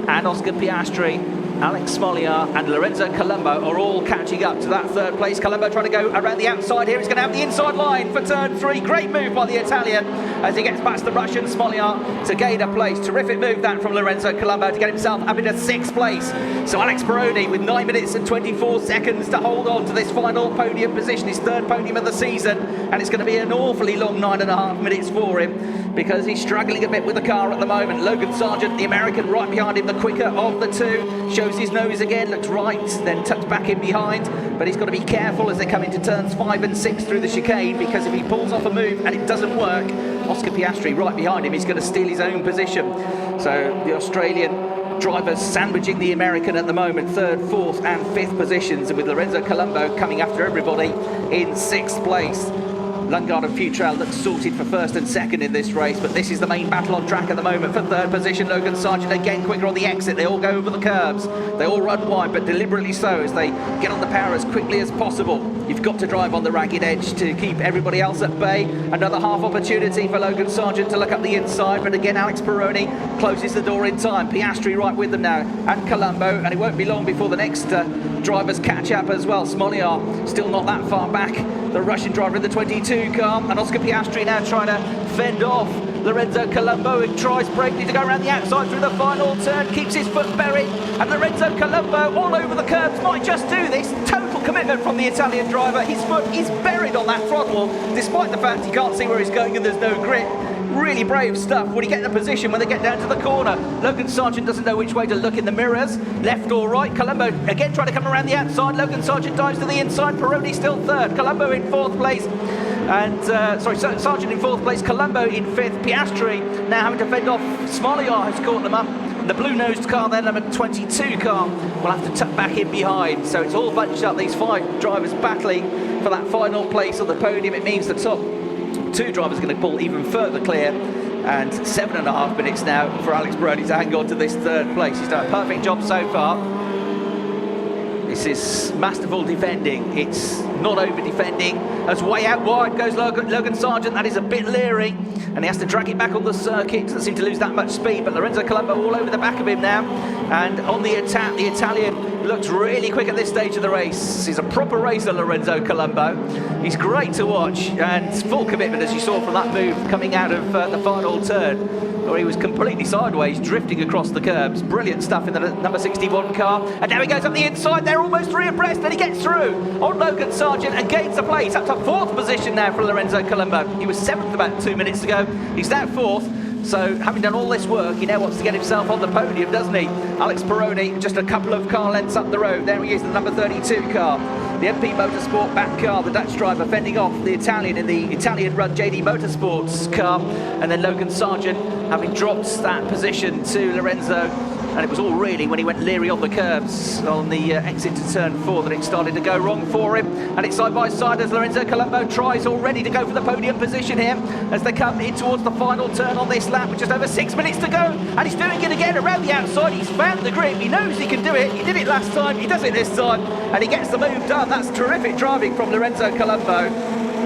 and Oscar Piastri, Alex Smoliar and Lorenzo Colombo are all catching up to that third place. Colombo trying to go around the outside here. He's going to have the inside line for turn 3. Great move by the Italian as he gets past the Russian Smoliar to gain a place. Terrific move that from Lorenzo Colombo to get himself up into 6th place. So Alex Peroni with 9 minutes and 24 seconds to hold on to this final podium position, his third podium of the season. And it's going to be an awfully long 9.5 minutes for him, because he's struggling a bit with the car at the moment. Logan Sargent, the American, right behind him, the quicker of the two. Shows his nose again, looks right, then tucked back in behind, but he's got to be careful as they come into turns 5 and 6 through the chicane, because if he pulls off a move and it doesn't work, Oscar Piastri right behind him, he's going to steal his own position. So the Australian drivers sandwiching the American at the moment, 3rd, 4th and 5th positions, and with Lorenzo Colombo coming after everybody in 6th place. Lundgaard and Futrell look sorted for first and second in this race, but this is the main battle on track at the moment for third position. Logan Sargent again quicker on the exit. They all go over the curbs. They all run wide, but deliberately so as they get on the power as quickly as possible. You've got to drive on the ragged edge to keep everybody else at bay. Another half opportunity for Logan Sargent to look up the inside, but again Alex Peroni closes the door in time. Piastri right with them now, and Colombo, and it won't be long before the next drivers catch up as well. Smoliar still not that far back, the Russian driver in the 22 car, and Oscar Piastri now trying to fend off Lorenzo Colombo, who tries bravely to go around the outside through the final turn, keeps his foot buried, and Lorenzo Colombo all over the curbs might just do this. Total commitment from the Italian driver. His foot is buried on that throttle, despite the fact he can't see where he's going and there's no grip. Really brave stuff. When he get in a position when they get down to the corner, Logan Sargent doesn't know which way to look in the mirrors, left or right. Colombo again trying to come around the outside. Logan Sargent dives to the inside. Peroni still third. Colombo in fourth place. And Sargent in fourth place, Colombo in fifth. Piastri now having to fend off Smoliar, who's caught them up. The blue-nosed car there, number 22 car, will have to tuck back in behind. So it's all bunched up, these 5 drivers battling for that final place on the podium. It means the top 2 drivers are going to pull even further clear, and 7.5 minutes now for Alex Peroni to hang on to this third place. He's done a perfect job so far. This is masterful defending. It's not over defending. As way out wide goes Logan Sargent. That is a bit leery, and he has to drag it back on the circuit. Doesn't seem to lose that much speed, but Lorenzo Colombo all over the back of him now. And on the attack, the Italian looks really quick at this stage of the race. He's a proper racer, Lorenzo Colombo. He's great to watch, and full commitment, as you saw from that move coming out of the final turn, where he was completely sideways, drifting across the curbs. Brilliant stuff in the number 61 car. And now he goes up the inside. They're almost 3 abreast, and he gets through on Logan Sargent and gains the place. Up to 4th position now for Lorenzo Colombo. He was 7th about 2 minutes ago. He's now 4th. So, having done all this work, he now wants to get himself on the podium, doesn't he? Alex Peroni, just a couple of car lengths up the road. There he is, the number 32 car. The MP Motorsport back car, the Dutch driver fending off the Italian in the Italian-run JD Motorsports car. And then Logan Sargent having dropped that position to Lorenzo. And it was all really when he went leery on the curbs on the exit to turn 4 that it started to go wrong for him. And it's side by side as Lorenzo Colombo tries already to go for the podium position here as they come in towards the final turn on this lap with just over 6 minutes to go. And he's doing it again around the outside. He's found the grip. He knows he can do it. He did it last time. He does it this time. And he gets the move done. That's terrific driving from Lorenzo Colombo.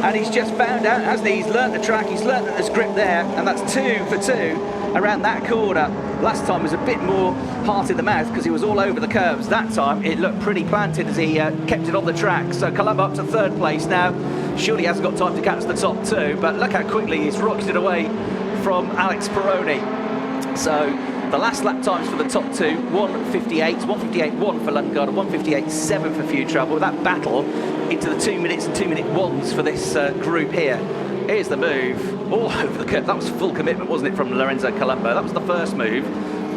And he's just found out, hasn't he? He's learnt the track. He's learnt that there's grip there. And that's 2 for 2 around that corner. Last time was a bit more heart in the mouth because he was all over the curves. That time it looked pretty planted as he kept it on the track. So Colombo up to 3rd place now. Surely hasn't got time to catch the top 2, but look how quickly he's rocketed away from Alex Peroni. So the last lap times for the top 2, 1:58, 1:58.1 for Lundgaard and 1:58.7 for Futrell. But with that battle into the 2 minutes and 2-minute ones for this group here. Here's the move, all over the curve. That was full commitment, wasn't it, from Lorenzo Colombo? That was the first move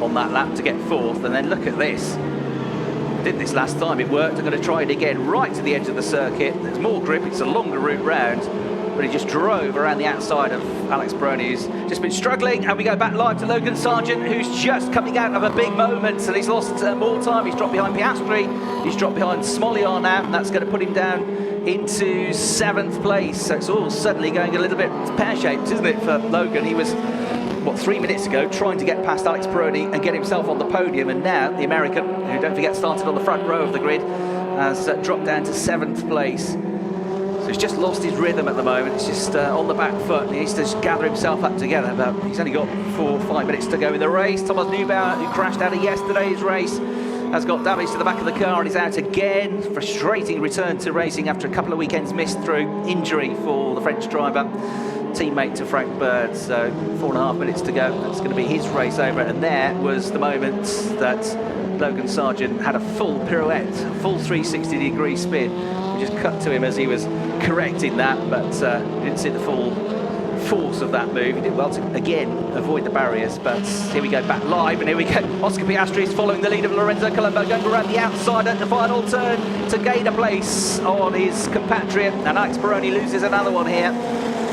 on that lap to get 4th, and then look at this. Did this last time, it worked. I'm going to try it again, right to the edge of the circuit. There's more grip, it's a longer route round, but he just drove around the outside of Alex Peroni, who's just been struggling. And we go back live to Logan Sargent, who's just coming out of a big moment, and he's lost more time. He's dropped behind Piastri, he's dropped behind Smoliar now, and that's going to put him down into 7th place. So it's all suddenly going a little bit pear-shaped, isn't it, for Logan? He was, what, 3 minutes ago trying to get past Alex Peroni and get himself on the podium, and now the American, who don't forget started on the front row of the grid, has dropped down to 7th place. So he's just lost his rhythm at the moment. It's just on the back foot. He needs to just gather himself up together, but he's only got 4 or 5 minutes to go in the race. Thomas Neubauer, who crashed out of yesterday's race, has got damage to the back of the car and is out again. Frustrating return to racing after a couple of weekends missed through injury for the French driver, teammate to Frank Bird. So 4.5 minutes to go. That's going to be his race over. And there was the moment that Logan Sargent had a full pirouette, a full 360-degree spin. We just cut to him as he was correcting that, but didn't see the full force of that move. He did well to, again, avoid the barriers, but here we go back live, and here we go. Oscar Piastri is following the lead of Lorenzo Colombo, going around the outside at the final turn to gain a place on his compatriot, and Alex Peroni loses another one here.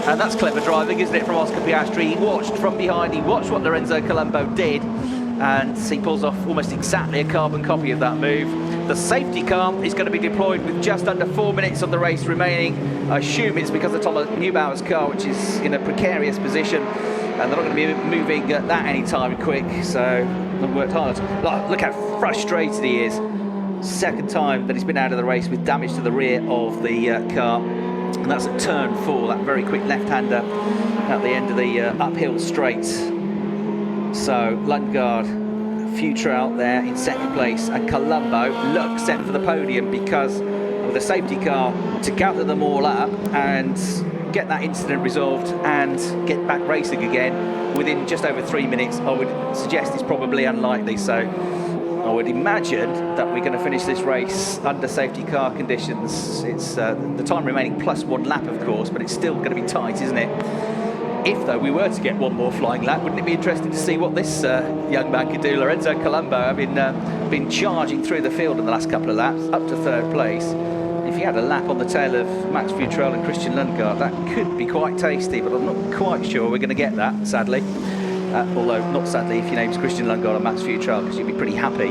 And that's clever driving, isn't it, from Oscar Piastri? He watched from behind, he watched what Lorenzo Colombo did, and he pulls off almost exactly a carbon copy of that move. The safety car is going to be deployed with just under 4 minutes of the race remaining I assume it's because of Thomas Neubauer's car, which is in a precarious position, and they're not going to be moving that anytime quick, so they've worked hard. Look how frustrated he is. Second time that he's been out of the race with damage to the rear of the car, and that's at turn 4, that very quick left-hander at the end of the uphill straight. So Lundgaard, Futrell there in second place, and Colombo look set for the podium because of the safety car to gather them all up and get that incident resolved and get back racing again within just over 3 minutes. I would suggest it's probably unlikely, so I would imagine that we're going to finish this race under safety car conditions. It's the time remaining plus 1 lap, of course, but it's still going to be tight, isn't it? If, though, we were to get one more flying lap, wouldn't it be interesting to see what this young man could do? Lorenzo Colombo having been charging through the field in the last couple of laps, up to third place. If he had a lap on the tail of Max Futrell and Christian Lundgaard, that could be quite tasty, but I'm not quite sure we're going to get that, sadly. Although, not sadly if your name's Christian Lundgaard and Max Futrell, because you'd be pretty happy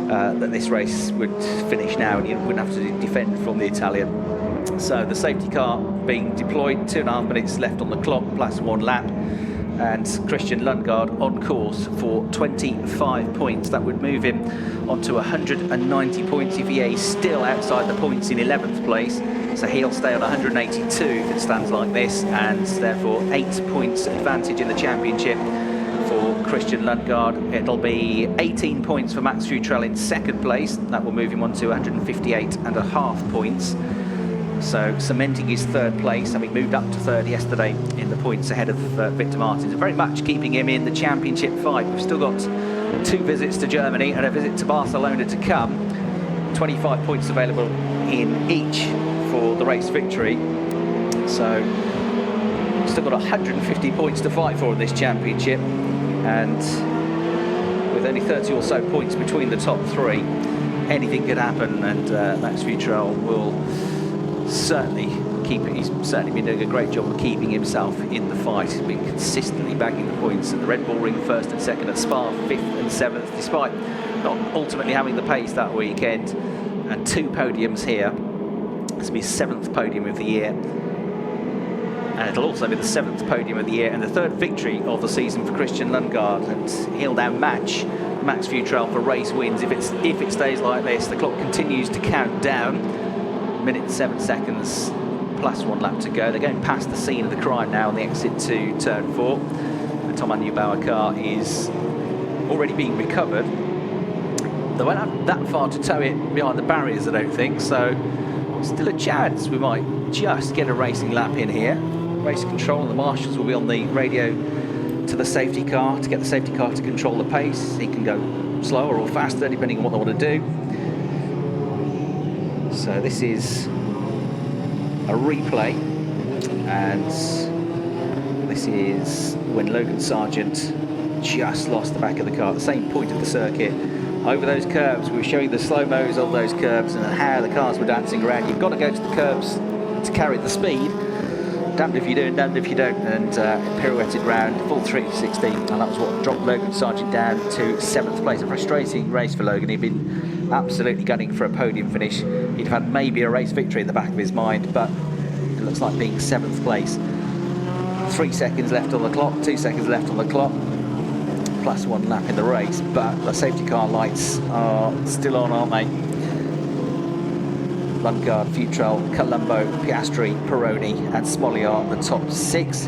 that this race would finish now and you wouldn't have to defend from the Italian. So the safety car being deployed, 2.5 minutes left on the clock, plus 1 lap, and Christian Lundgaard on course for 25 points. That would move him onto 190 points if he is still outside the points in 11th place. So he'll stay on 182 if it stands like this, and therefore 8 points advantage in the championship for Christian Lundgaard. It'll be 18 points for Max Futrell in second place. That will move him on to 158.5 points. So cementing his third place, having moved up to third yesterday in the points ahead of Victor Martins, very much keeping him in the championship fight. We've still got 2 visits to Germany and a visit to Barcelona to come. 25 points available in each for the race victory. So still got 150 points to fight for in this championship, and with only 30 or so points between the top 3, anything could happen, and Max Futrell will certainly keep it. He's certainly been doing a great job of keeping himself in the fight. He's been consistently bagging the points at the Red Bull Ring, first and second, at Spa 5th and 7th, despite not ultimately having the pace that weekend. And 2 podiums here. This will be his 7th podium of the year, and it'll also be the 7th podium of the year and the 3rd victory of the season for Christian Lundgaard. And he'll now match Max Futrell for race wins if it stays like this. The clock continues to count down. Minute and 7 seconds, plus 1 lap to go. They're going past the scene of the crime now on the exit to turn 4. The Thomas Neubauer car is already being recovered. They won't have that far to tow it behind the barriers, I don't think, so still a chance we might just get a racing lap in here. Race control, and the marshals will be on the radio to the safety car to get the safety car to control the pace. He can go slower or faster depending on what they want to do. So this is a replay, and this is when Logan Sargent just lost the back of the car at the same point of the circuit. Over those curbs, we were showing the slow-mos of those curbs and how the cars were dancing around. You've got to go to the curbs to carry the speed. Damned if you do and damned if you don't, and pirouetted round, full 360, and that was what dropped Logan Sargent down to 7th place. A frustrating race for Logan. He'd been absolutely gunning for a podium finish. He'd have had maybe a race victory in the back of his mind, but it looks like being 7th place. 3 seconds left on the clock, 2 seconds left on the clock, plus 1 lap in the race, but the safety car lights are still on, aren't they? Lundgaard, Futrell, Colombo, Piastri, Peroni and Smolly are the top 6.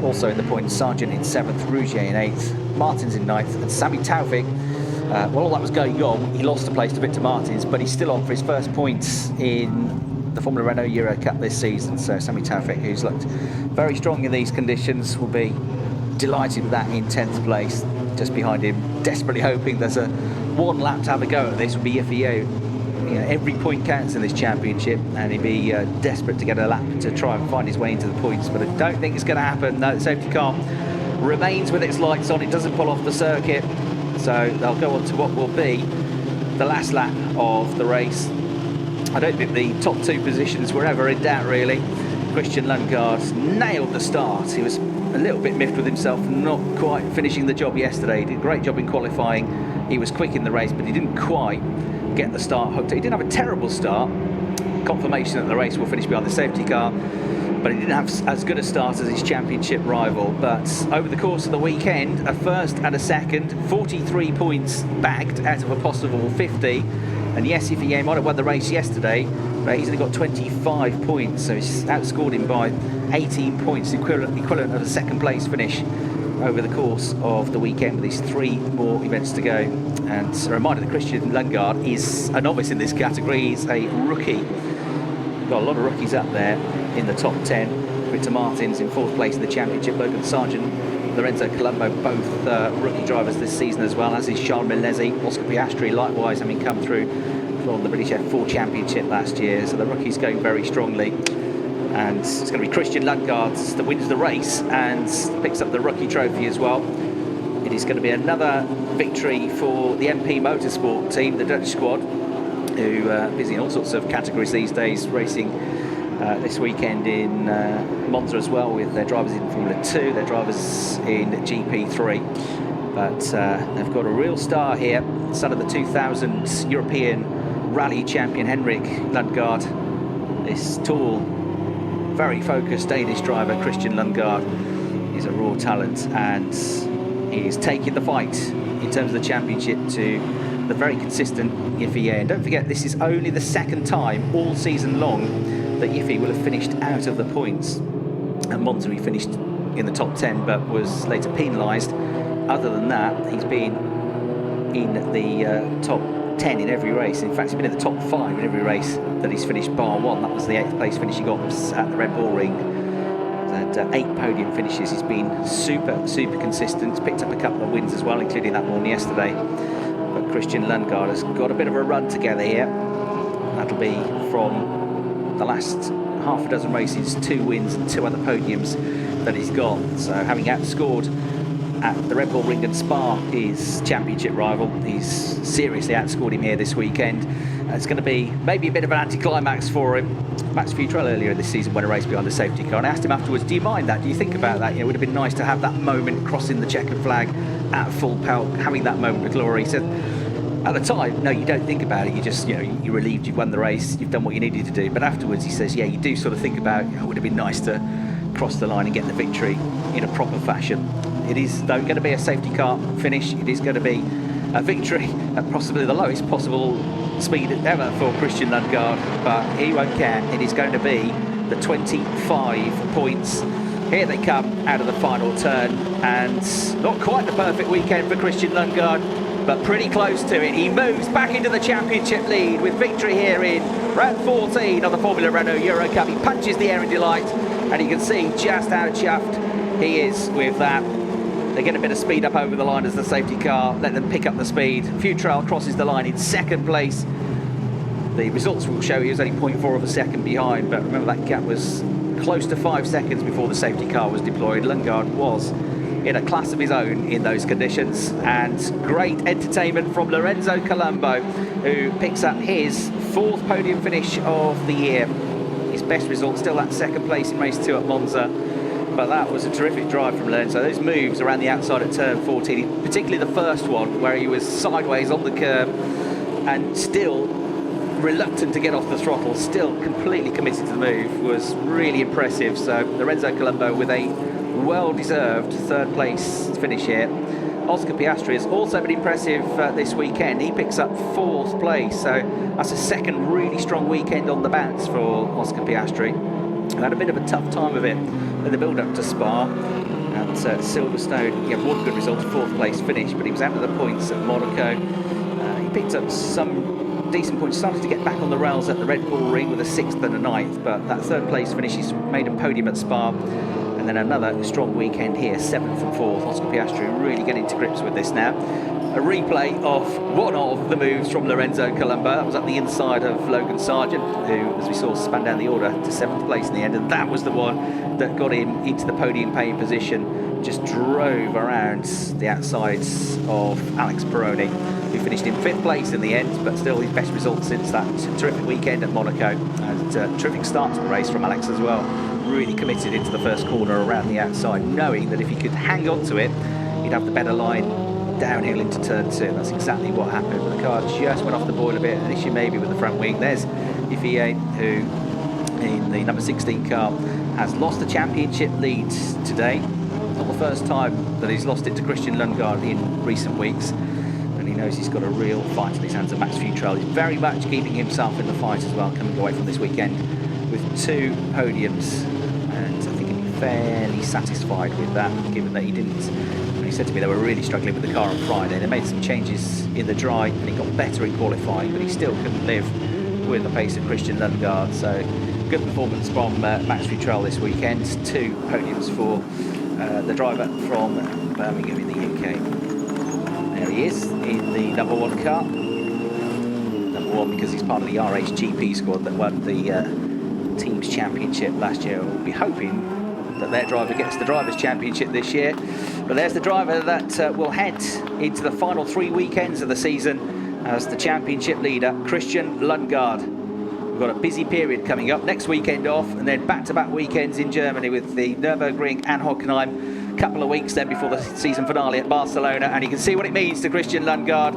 Also in the points, Sargent in 7th, Rougier in 8th, Martins in 9th, and Sami Taufik. While all that was going on, he lost a place to Victor Martins, but he's still on for his first points in the Formula Renault Eurocup this season. So Sami Taufik, who's looked very strong in these conditions, will be delighted with that in 10th place. Just behind him, desperately hoping there's a 1 lap to have a go at this, would be Ifio. You know, every point counts in this championship, and he'd be desperate to get a lap to try and find his way into the points, but I don't think it's going to happen. No, the safety car remains with its lights on. It doesn't pull off the circuit, so they'll go on to what will be the last lap of the race. I don't think the top 2 positions were ever in doubt, really. Christian Lundgaard nailed the start. He was a little bit miffed with himself, not quite finishing the job yesterday. He did a great job in qualifying. He was quick in the race, but he didn't quite get the start hooked. He didn't have a terrible start, confirmation that the race will finish behind the safety car, but he didn't have as good a start as his championship rival. But over the course of the weekend, a first and a second, 43 points bagged out of a possible 50. And yes, if he might have won the race yesterday, but he's only got 25 points, so he's outscored him by 18 points, equivalent of a second place finish over the course of the weekend, with these 3 more events to go. And a reminder that Christian Lundgaard is a novice in this category. He's a rookie. Got a lot of rookies up there in the top 10. Victor Martins in 4th place in the championship. Logan Sargent, Lorenzo Colombo, both rookie drivers this season as well, as is Charles Milesi. Oscar Piastri likewise, having come through from the British F4 Championship last year. So the rookies going very strongly. And it's going to be Christian Lundgaard that wins the race and picks up the rookie trophy as well. It is going to be another victory for the MP Motorsport team, the Dutch squad, who are busy in all sorts of categories these days, racing this weekend in Monza as well, with their drivers in Formula 2, their drivers in GP3. But they've got a real star here, son of the 2000 European Rally champion Henrik Lundgaard. This tall, very focused Danish driver Christian Lundgaard is a raw talent, and he is taking the fight in terms of the championship to the very consistent Yiffy. And don't forget, this is only the second time all season long that Yiffy will have finished out of the points. And Monza, he finished in the top 10 but was later penalised. Other than that, he's been in the top 10 in every race. In fact, he's been in the top 5 in every race that he's finished, bar one. That was the 8th place finish he got at the Red Bull Ring. And 8 podium finishes. He's been super consistent. He's picked up a couple of wins as well, including that one yesterday. But Christian Lundgaard has got a bit of a run together here. That'll be from the last half a dozen races, 2 wins and 2 other podiums that he's got. So having outscored at the Red Bull Ring and Spa, his championship rival, he's seriously outscored him here this weekend. It's going to be maybe a bit of an anticlimax for him. Max Futrell earlier this season won a race behind the safety car, and I asked him afterwards, do you mind that? Do you think about that? You know, it would have been nice to have that moment crossing the checkered flag at full pelt, having that moment of glory. He said, at the time, no, you don't think about it. You just, you know, you're relieved you've won the race, you've done what you needed to do. But afterwards, he says, yeah, you do sort of think about, you know, it would have been nice to cross the line and get the victory in a proper fashion. It is, though, going to be a safety car finish. It is going to be a victory at possibly the lowest possible speed ever for Christian Lundgaard, but he won't care. It is going to be the 25 points. Here they come out of the final turn, and not quite the perfect weekend for Christian Lundgaard, but pretty close to it. He moves back into the championship lead with victory here in round 14 of the Formula Renault Eurocup. He punches the air in delight, and you can see just how chuffed he is with that. They get a bit of speed up over the line as the safety car let them pick up the speed. Futrell crosses the line in 2nd place. The results will show he was only 0.4 of a second behind, but remember that gap was close to 5 seconds before the safety car was deployed. Lundgaard was in a class of his own in those conditions, and great entertainment from Lorenzo Colombo, who picks up his 4th podium finish of the year. His best result still that 2nd place in race 2 at Monza. But that was a terrific drive from Lorenzo. Those moves around the outside at turn 14, particularly the first one where he was sideways on the curb and still reluctant to get off the throttle, still completely committed to the move, was really impressive. So Lorenzo Colombo with a well-deserved 3rd place finish here. Oscar Piastri has also been impressive this weekend. He picks up 4th place, so that's a 2nd really strong weekend on the bounce for Oscar Piastri. Had a bit of a tough time of it in the build-up to Spa. At Silverstone, he had one good result, 4th place finish, but he was out of the points at Monaco. He picked up some decent points, started to get back on the rails at the Red Bull Ring with a 6th and a 9th, but that 3rd place finish, he's made a podium at Spa. And then another strong weekend here, 7th and 4th. Oscar Piastri really getting to grips with this now. A replay of one of the moves from Lorenzo Colombo. That was up the inside of Logan Sargent, who, as we saw, spun down the order to 7th place in the end, and that was the one that got him into the podium paying position. Just drove around the outsides of Alex Peroni, who finished in 5th place in the end, but still his best result since that terrific weekend at Monaco. And terrific start to the race from Alex as well. Really committed into the first corner around the outside, knowing that if he could hang on to it, he'd have the better line downhill into turn 2. That's exactly what happened. But the car just went off the boil a bit. An issue maybe with the front wing. There's Intensifies, who in the number 16 car has lost the championship lead today. Not the first time that he's lost it to Christian Lundgaard in recent weeks, and he knows he's got a real fight in his hands. And Max Futrell is very much keeping himself in the fight as well, coming away from this weekend with 2 podiums, and I think he'll be fairly satisfied with that, given that he didn't. He said to me they were really struggling with the car on Friday. They made some changes in the dry and he got better in qualifying, but he still couldn't live with the pace of Christian Lundgaard. So good performance from Max Futrell this weekend. 2 podiums for the driver from Birmingham in the UK. There he is in the number 1 car. Number 1 because he's part of the RHGP squad that won the team's championship last year. We'll be hoping that their driver gets the Drivers' Championship this year. But there's the driver that will head into the final 3 weekends of the season as the championship leader, Christian Lundgaard. We've got a busy period coming up, next weekend off, and then back-to-back weekends in Germany with the Nürburgring and Hockenheim. A couple of weeks then before the season finale at Barcelona, and you can see what it means to Christian Lundgaard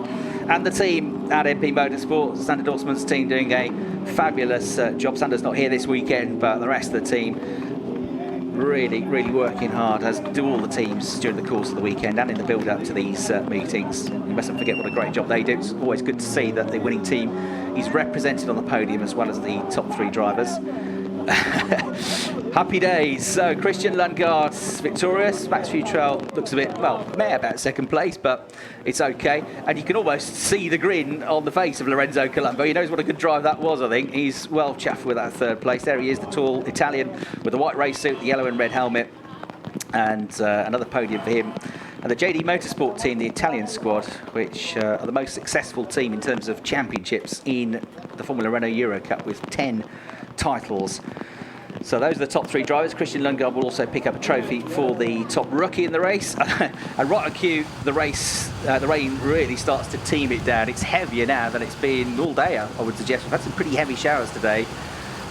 and the team at MP Motorsport. Sander Dorsman's team doing a fabulous job. Sander's not here this weekend, but the rest of the team really working hard, as do all the teams during the course of the weekend and in the build-up to these meetings. You mustn't forget what a great job they do. It's always good to see that the winning team is represented on the podium as well as the top 3 drivers. Happy days. So Christian Lundgaard's victorious. Max Futrell looks a bit, well, meh about 2nd place, but it's okay. And you can almost see the grin on the face of Lorenzo Colombo. He knows what a good drive that was, I think. He's well chuffed with that 3rd place. There he is, the tall Italian with the white race suit, the yellow and red helmet, and another podium for him. And the JD Motorsport team, the Italian squad, which are the most successful team in terms of championships in the Formula Renault Eurocup with 10 titles. So those are the top 3 drivers. Christian Lundgaard will also pick up a trophy for the top rookie in the race. And right on cue, the rain really starts to team it down. It's heavier now than it's been all day, I would suggest. We've had some pretty heavy showers today,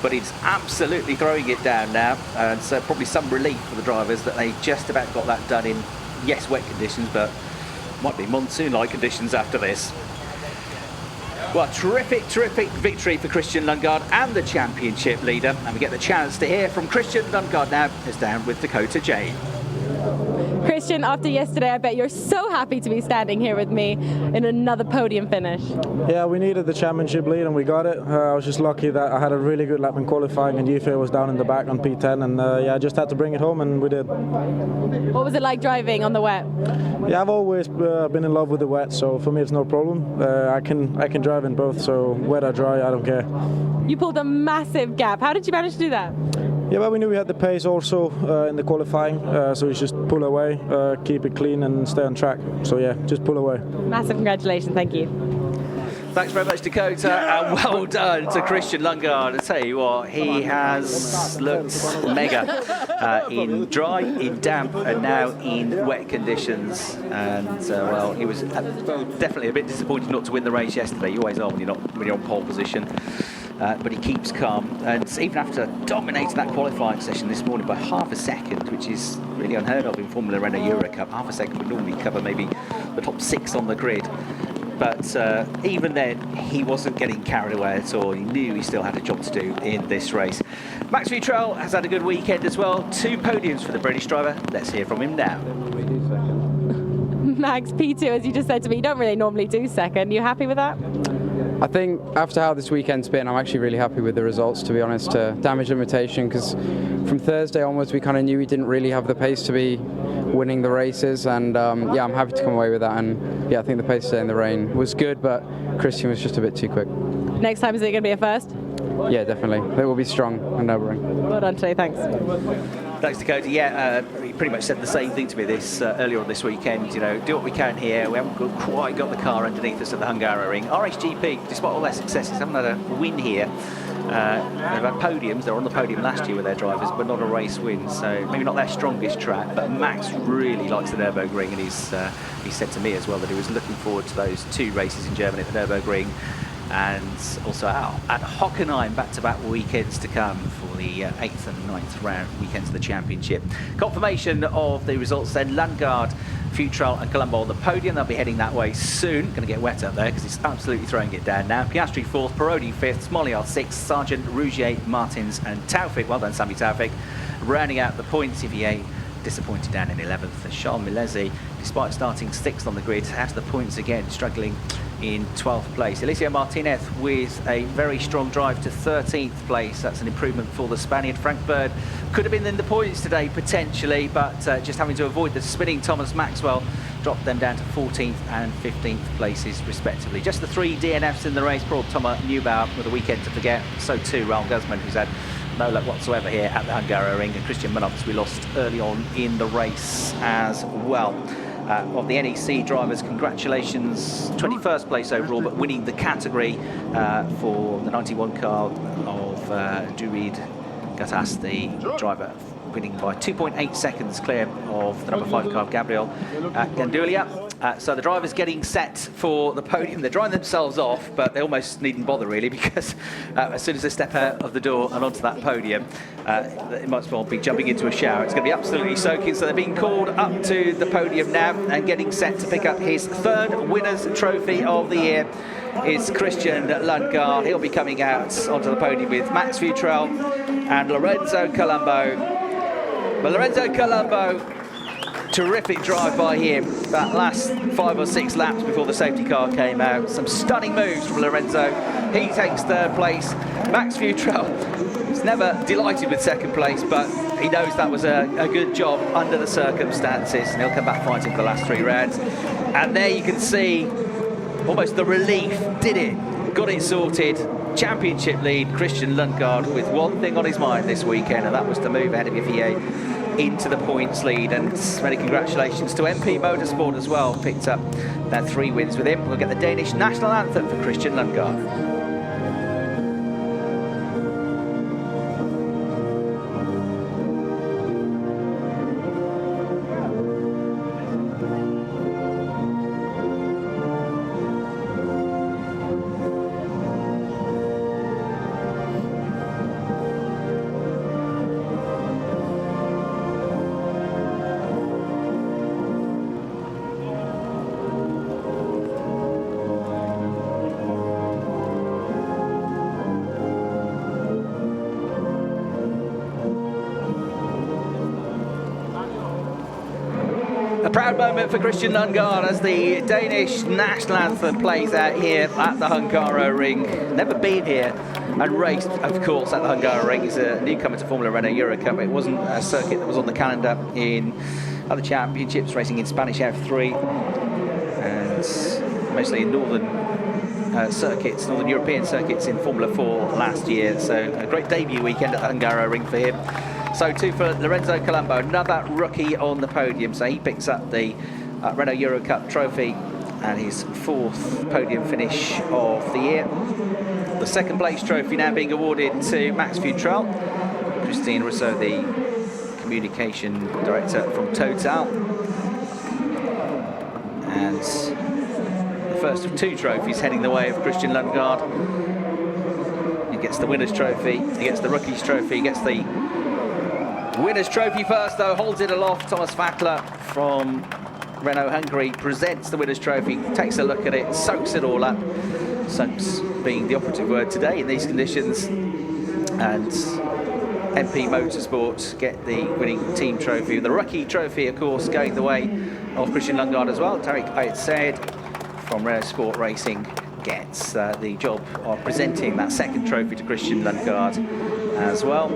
but it's absolutely throwing it down now. And so probably some relief for the drivers that they just about got that done in, yes, wet conditions, but might be monsoon-like conditions after this. Well, terrific victory for Christian Lundgaard and the championship leader. And we get the chance to hear from Christian Lundgaard now, who's down with Dakota Jane. Christian, after yesterday, I bet you're so happy to be standing here with me in another podium finish. Yeah, we needed the championship lead and we got it. I was just lucky that I had a really good lap in qualifying and Yifei was down in the back on P10, and yeah, I just had to bring it home and we did. What was it like driving on the wet? Yeah, I've always been in love with the wet, so for me it's no problem. I can drive in both, so wet or dry, I don't care. You pulled a massive gap. How did you manage to do that? Yeah, well, we knew we had the pace also in the qualifying, so we just pull away, keep it clean and stay on track. So yeah, just pull away. Massive congratulations, thank you. Thanks very much, Dakota, and well done to Christian Lundgaard. I tell you what, he has looked mega in dry, in damp, and now in wet conditions. And well, he was definitely a bit disappointed not to win the race yesterday. You always are when you're on pole position. But he keeps calm, and even after dominating that qualifying session this morning by half a second, which is really unheard of in Formula Renault Eurocup. Half a second would normally cover maybe the top 6 on the grid. But even then, he wasn't getting carried away at all. He knew he still had a job to do in this race. Max Futrell has had a good weekend as well. 2 podiums for the British driver. Let's hear from him now. Max, P2, as you just said to me, you don't really normally do second. You happy with that? I think after how this weekend's been, I'm actually really happy with the results, to be honest. Damage limitation, because from Thursday onwards we kind of knew we didn't really have the pace to be winning the races, and yeah, I'm happy to come away with that. And yeah, I think the pace today in the rain was good, but Christian was just a bit too quick. Next time, is it going to be a first? Yeah, definitely. They will be strong on Hungaroring. Well done today, thanks. Thanks, Dakota. Yeah, he pretty much said the same thing to me this earlier on this weekend. You know, do what we can here. We haven't quite got the car underneath us at the Hungaroring. RHGP, despite all their successes, haven't had a win here. They've had podiums. They were on the podium last year with their drivers, but not a race win. So maybe not their strongest track. But Max really likes the Nürburgring, and he said to me as well that he was looking forward to those 2 races in Germany at the Nürburgring, and also out at Hockenheim, back-to-back weekends to come for the 8th and 9th round weekends of the championship. Confirmation of the results then: Lundgaard Futrell and Colombo on the podium. They'll be heading that way soon. Going to get wet up there because it's absolutely throwing it down now. Piastri 4th, Parodi 5th, Smolyard 6th, Sargent, Rougier, Martins and Taufik. Well done, Sami Taufik. Rounding out the points, EVA disappointed down in 11th. Charles Milesi, despite starting 6th on the grid, out of the points again, struggling in 12th place. Eliseo Martinez with a very strong drive to 13th place. That's an improvement for the Spaniard. Frank Bird could have been in the points today potentially, but just having to avoid the spinning Thomas Maxwell dropped them down to 14th and 15th places respectively. Just the 3 DNFs in the race. Poor Thomas Neubauer with a weekend to forget. So too Raoul Guzman, who's had no luck whatsoever here at the Hungaroring, and Christian Munoz we lost early on in the race as well. Of the NEC drivers, congratulations, 21st place overall, but winning the category for the 91 car of Durid Gatas, the driver, winning by 2.8 seconds clear of the number 5 car of Gabriel Gandulia. So the drivers getting set for the podium. They're drying themselves off, but they almost needn't bother really, because as soon as they step out of the door and onto that podium, they might as well be jumping into a shower. It's going to be absolutely soaking. So they're being called up to the podium now and getting set to pick up his 3rd Winners' Trophy of the year. Is Christian Lundgaard. He'll be coming out onto the podium with Max Futrell and Lorenzo Colombo. But Lorenzo Colombo, terrific drive by him. That last 5 or 6 laps before the safety car came out. Some stunning moves from Lorenzo. He takes 3rd place. Max Futrell is never delighted with 2nd place, but he knows that was a good job under the circumstances, and he'll come back fighting for the last 3 rounds. And there you can see almost the relief. Did it. Got it sorted. Championship lead. Christian Lundgaard with one thing on his mind this weekend, and that was to move ahead of EVA into the points lead. And many congratulations to MP Motorsport as well, picked up that 3 wins with him. We'll get the Danish national anthem for Christian Lundgaard. A proud moment for Christian Lundgaard as the Danish national anthem plays out here at the Hungaroring. Never been here and raced, of course, at the Hungaroring. He's a newcomer to Formula Renault Eurocup. It wasn't a circuit that was on the calendar in other championships, racing in Spanish F3 and mostly in northern circuits, northern European circuits in Formula 4 last year. So a great debut weekend at the Hungaroring for him. So too for Lorenzo Colombo, another rookie on the podium. So he picks up the Renault Eurocup trophy and his 4th podium finish of the year. The 2nd place trophy now being awarded to Max Futrell. Christine Russo, the communication director from Total. And the first of 2 trophies heading the way of Christian Lundgaard. He gets the winner's trophy, he gets the rookie's trophy, he gets the winner's trophy first though, holds it aloft. Thomas Fackler from Renault Hungary presents the winner's trophy, takes a look at it, soaks it all up. Soaks being the operative word today in these conditions. And MP Motorsport get the winning team trophy. The rookie trophy, of course, going the way of Christian Lundgaard as well. Tarek Ayed from Renault Sport Racing gets the job of presenting that 2nd trophy to Christian Lundgaard as well.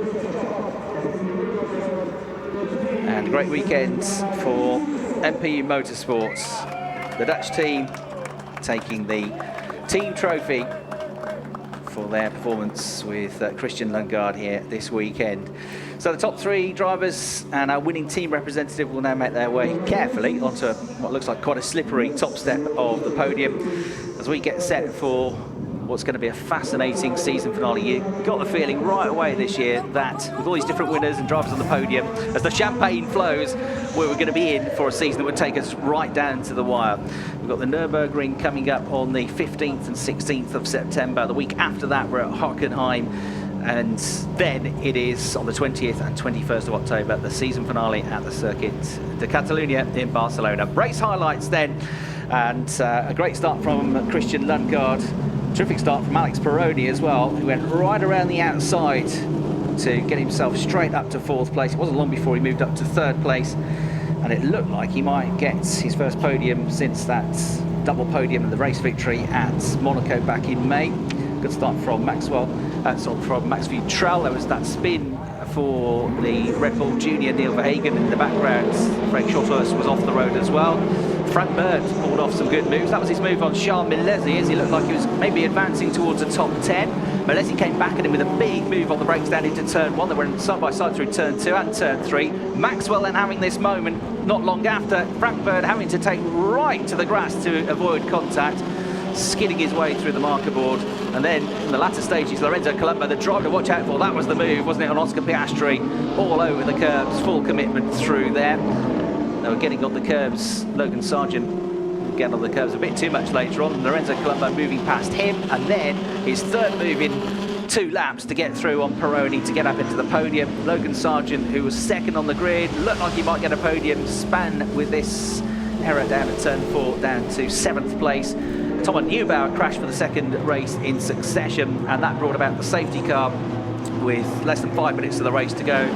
And a great weekend for MP Motorsports. The Dutch team taking the team trophy for their performance with Christian Lundgaard here this weekend. So the top 3 drivers and our winning team representative will now make their way carefully onto what looks like quite a slippery top step of the podium as we get set for what's going to be a fascinating season finale. You got the feeling right away this year that with all these different winners and drivers on the podium, as the champagne flows, we were going to be in for a season that would take us right down to the wire. We've got the Nürburgring coming up on the 15th and 16th of September. The week after that, we're at Hockenheim. And then it is on the 20th and 21st of October, the season finale at the Circuit de Catalunya in Barcelona. Race highlights then, and a great start from Christian Lundgaard. Terrific start from Alex Peroni as well, who went right around the outside to get himself straight up to 4th place. It wasn't long before he moved up to 3rd place, and it looked like he might get his first podium since that double podium and the race victory at Monaco back in May. Good start from Max Futrell. There was that spin for the Red Bull Junior Neil Verhagen in the background. Frank Schotthorst was off the road as well. Frank Bird pulled off some good moves. That was his move on Charles Milesi, as he looked like he was maybe advancing towards the top 10. Milesi came back at him with a big move on the brakes down into turn 1. They went side by side through turn 2 and turn 3. Maxwell then having this moment not long after. Frank Bird having to take right to the grass to avoid contact, skidding his way through the marker board. And then in the latter stages, Lorenzo Colombo, the driver to watch out for. That was the move, wasn't it, on Oscar Piastri? All over the curbs, full commitment through there. They were getting on the curbs. Logan Sargent getting on the curbs a bit too much later on. Lorenzo Colombo moving past him, and then his third move in 2 laps to get through on Peroni to get up into the podium. Logan Sargent, who was second on the grid, looked like he might get a podium, span with this error down at turn 4, down to 7th place. Thomas Neubauer crashed for the second race in succession, and that brought about the safety car with less than 5 minutes of the race to go.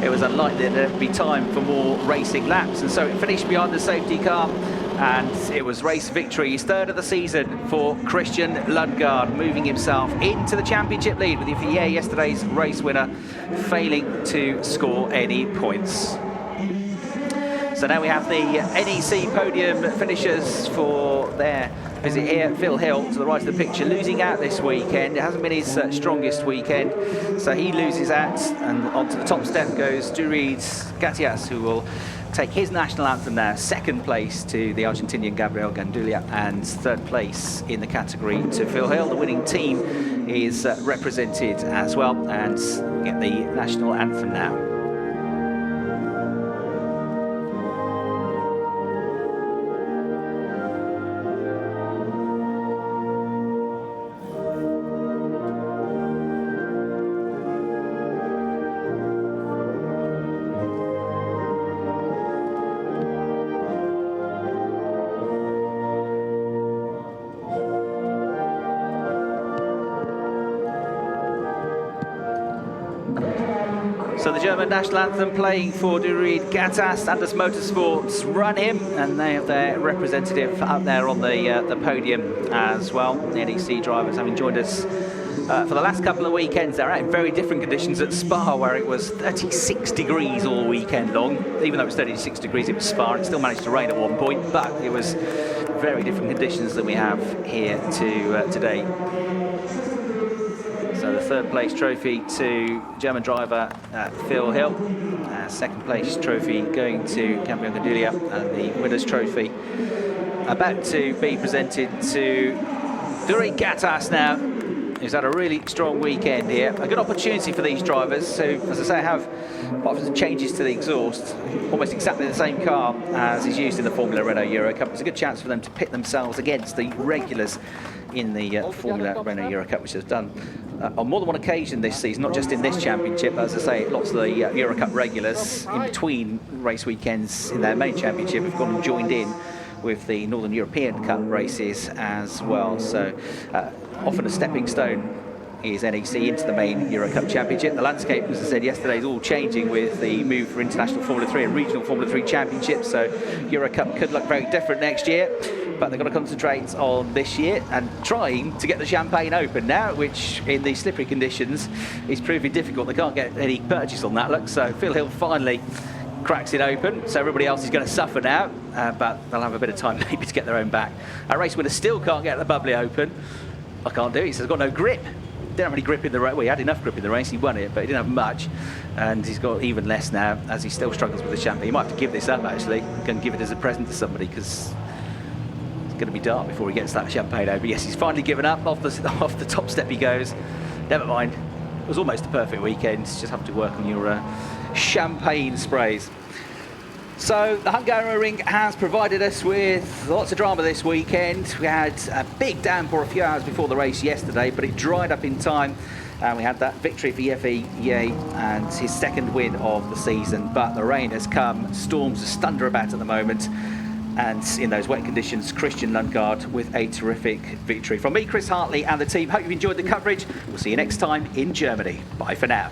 It was unlikely that there'd be time for more racing laps, and so it finished behind the safety car, and it was race victory, his 3rd of the season for Christian Lundgaard, moving himself into the championship lead with yesterday's race winner failing to score any points. So now we have the NEC podium finishers for their visit here. Phil Hill to the right of the picture, losing out this weekend. It hasn't been his strongest weekend, so he loses out, and onto the top step goes Durid Gatias, who will take his national anthem now. 2nd place to the Argentinian Gabriel Gandulia, and 3rd place in the category to Phil Hill. The winning team is represented as well, and get the national anthem now. So the German national anthem playing for Durid Gattas. Anders Motorsports run him, and they have their representative up there on the podium as well. The NEC drivers having joined us for the last couple of weekends. They're out in very different conditions at Spa, where it was 36 degrees all weekend long. Even though it was 36 degrees, it was Spa. It still managed to rain at one point, but it was very different conditions than we have here today. So the 3rd place trophy to German driver Phil Hill. 2nd place trophy going to Gabriel Gandulia, and the winner's trophy about to be presented to Durid Gattas now, who's had a really strong weekend here. A good opportunity for these drivers who, as I say, have some changes to the exhaust, almost exactly the same car as is used in the Formula Renault Eurocup. It's a good chance for them to pit themselves against the regulars in the Formula Renault Eurocup, which has done on more than one occasion this season, not just in this championship, but as I say, lots of the Eurocup regulars in between race weekends in their main championship have gone and joined in with the Northern European Cup races as well. So often a stepping stone is NEC into the main Eurocup Championship. The landscape, as I said yesterday, is all changing with the move for International Formula 3 and Regional Formula 3 Championships, so Eurocup could look very different next year, but they've got to concentrate on this year and trying to get the Champagne Open now, which in these slippery conditions is proving difficult. They can't get any purchase on that look, so Phil Hill finally cracks it open, so everybody else is going to suffer now, but they'll have a bit of time maybe to get their own back. Our race winner still can't get the bubbly open. I can't do it, he says, I've got no grip. Didn't have any grip in the race. Well, he had enough grip in the race, he won it, but he didn't have much, and he's got even less now as he still struggles with the champagne. He might have to give this up actually, go and give it as a present to somebody, because it's going to be dark before he gets that champagne over. Yes, he's finally given up. Off the top step he goes. Never mind, it was almost a perfect weekend. Just have to work on your champagne sprays. So the Hungaroring has provided us with lots of drama this weekend. We had a big downpour a few hours before the race yesterday, but it dried up in time And we had that victory for Yefi Ye and his second win of the season. But the rain has come, storms are thunder about at the moment. And in those wet conditions, Christian Lundgaard with a terrific victory. From me, Chris Hartley, and the team, hope you've enjoyed the coverage. We'll see you next time in Germany. Bye for now.